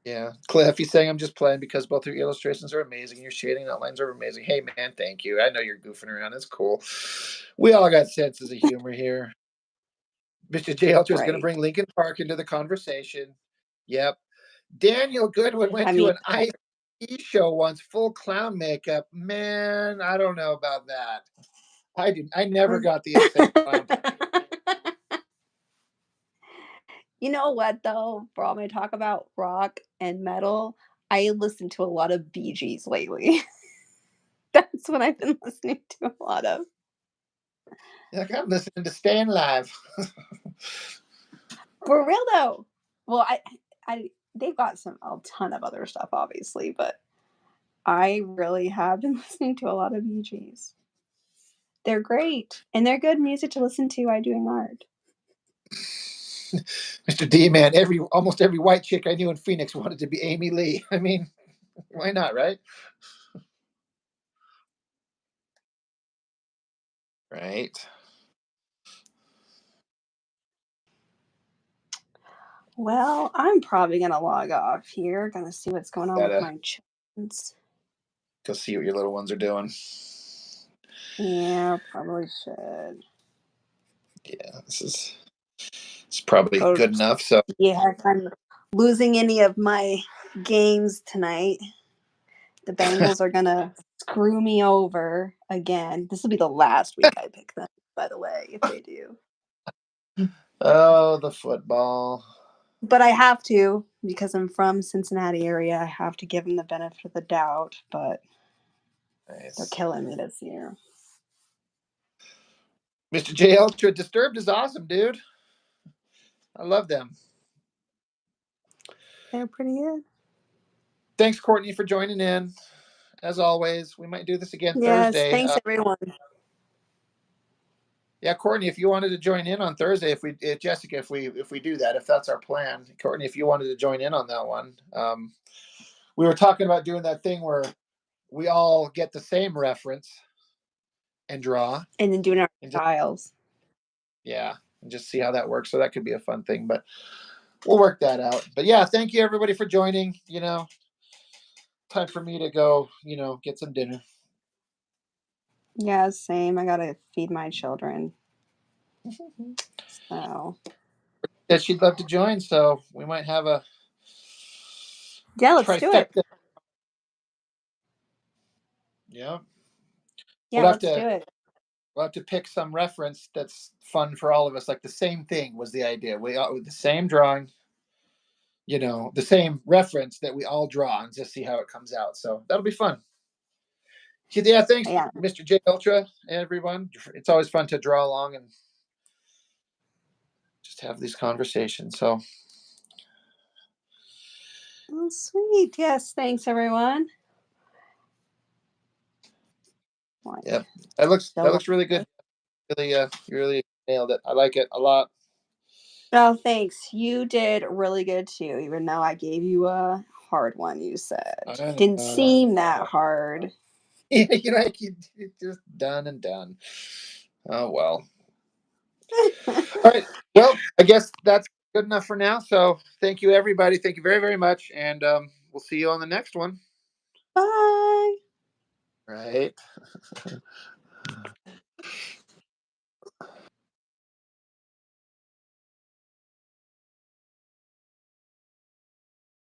B: yeah. Cliff, he's saying I'm just playing because both your illustrations are amazing. Your shading outlines are amazing. Hey man, thank you. I know you're goofing around. It's cool. We all got senses of humor here. Mr. J Ultra is gonna
A: Right.
B: bring Lincoln Park into the conversation. Yep. Daniel Goodwin went
A: I
B: to
A: mean,
B: an IT show once, full clown makeup. Man, I don't know about that. I never got the insane clown.
A: you know what though? For all my talk about rock and metal, I listen to a lot of Bee Gees lately. That's what I've been listening to a lot of.
B: Like I'm listening to Staying Live.
A: For real though. Well, I they've got a ton of other stuff, obviously, but I really have been listening to a lot of Bee Gees. They're great, and they're good music to listen to while doing art.
B: Mr. D man, almost every white chick I knew in Phoenix wanted to be Amy Lee. I mean, why not, right? Right.
A: Well, I'm probably gonna log off here. Gonna see what's going on with
B: Gotta
A: my chickens.
B: go see what your little ones are doing.
A: Yeah, probably should
B: Yeah, it's probably
A: go
B: good enough. So
A: see if I'm losing any of my games tonight. The Bengals are gonna screw me over again. This will be the last week I pick them, by the way, if they do.
B: oh, the football.
A: But I have to because I'm from Cincinnati area. I have to give them the benefit of the doubt, but they're
B: Nice.
A: killing me this year.
B: Mr. J Ultra Disturbed is awesome, dude. I love them.
A: They're pretty good.
B: Thanks, Courtney, for joining in. As always, we might do this again
A: Yes,
B: Thursday.
A: thanks everyone.
B: Yeah, Courtney, if you wanted to join in on Thursday, Jessica, if we do that, if that's our plan, Courtney, if you wanted to join in on that one, we were talking about doing that thing where we all get the same reference and draw,
A: And then doing our
B: and just
A: styles.
B: yeah, and just see how that works. So that could be a fun thing, but we'll work that out. But yeah, thank you everybody for joining. Time for me to go. Get some dinner.
A: Yeah, same. I gotta feed my children. So
B: That she'd love to join, so we might have a
A: yeah, let's do it.
B: trifecta. Yeah,
A: Yeah,
B: we'll have
A: let's
B: to
A: do it.
B: we'll have to pick some reference that's fun for all of us. Like the same thing was the idea. We all with the same drawing, the same reference that we all draw, and just see how it comes out. So that'll be fun. Yeah, thanks,
A: Yeah.
B: Mr. J Ultra, everyone. It's always fun to draw along and just have these conversations. So
A: Oh, sweet. Yes, thanks everyone. What?
B: yeah, that looks
A: Still
B: really good. Really, you really nailed it. I like it a lot.
A: oh, thanks. You did really good too, even though I gave you a hard one, you said.
B: I
A: Didn't
B: know.
A: seem that hard.
B: Like it's just done and done. Oh well. All right. Well, I guess that's good enough for now. So thank you, everybody. Thank you very, very much. And we'll see you on the next one.
A: Bye.
B: Right.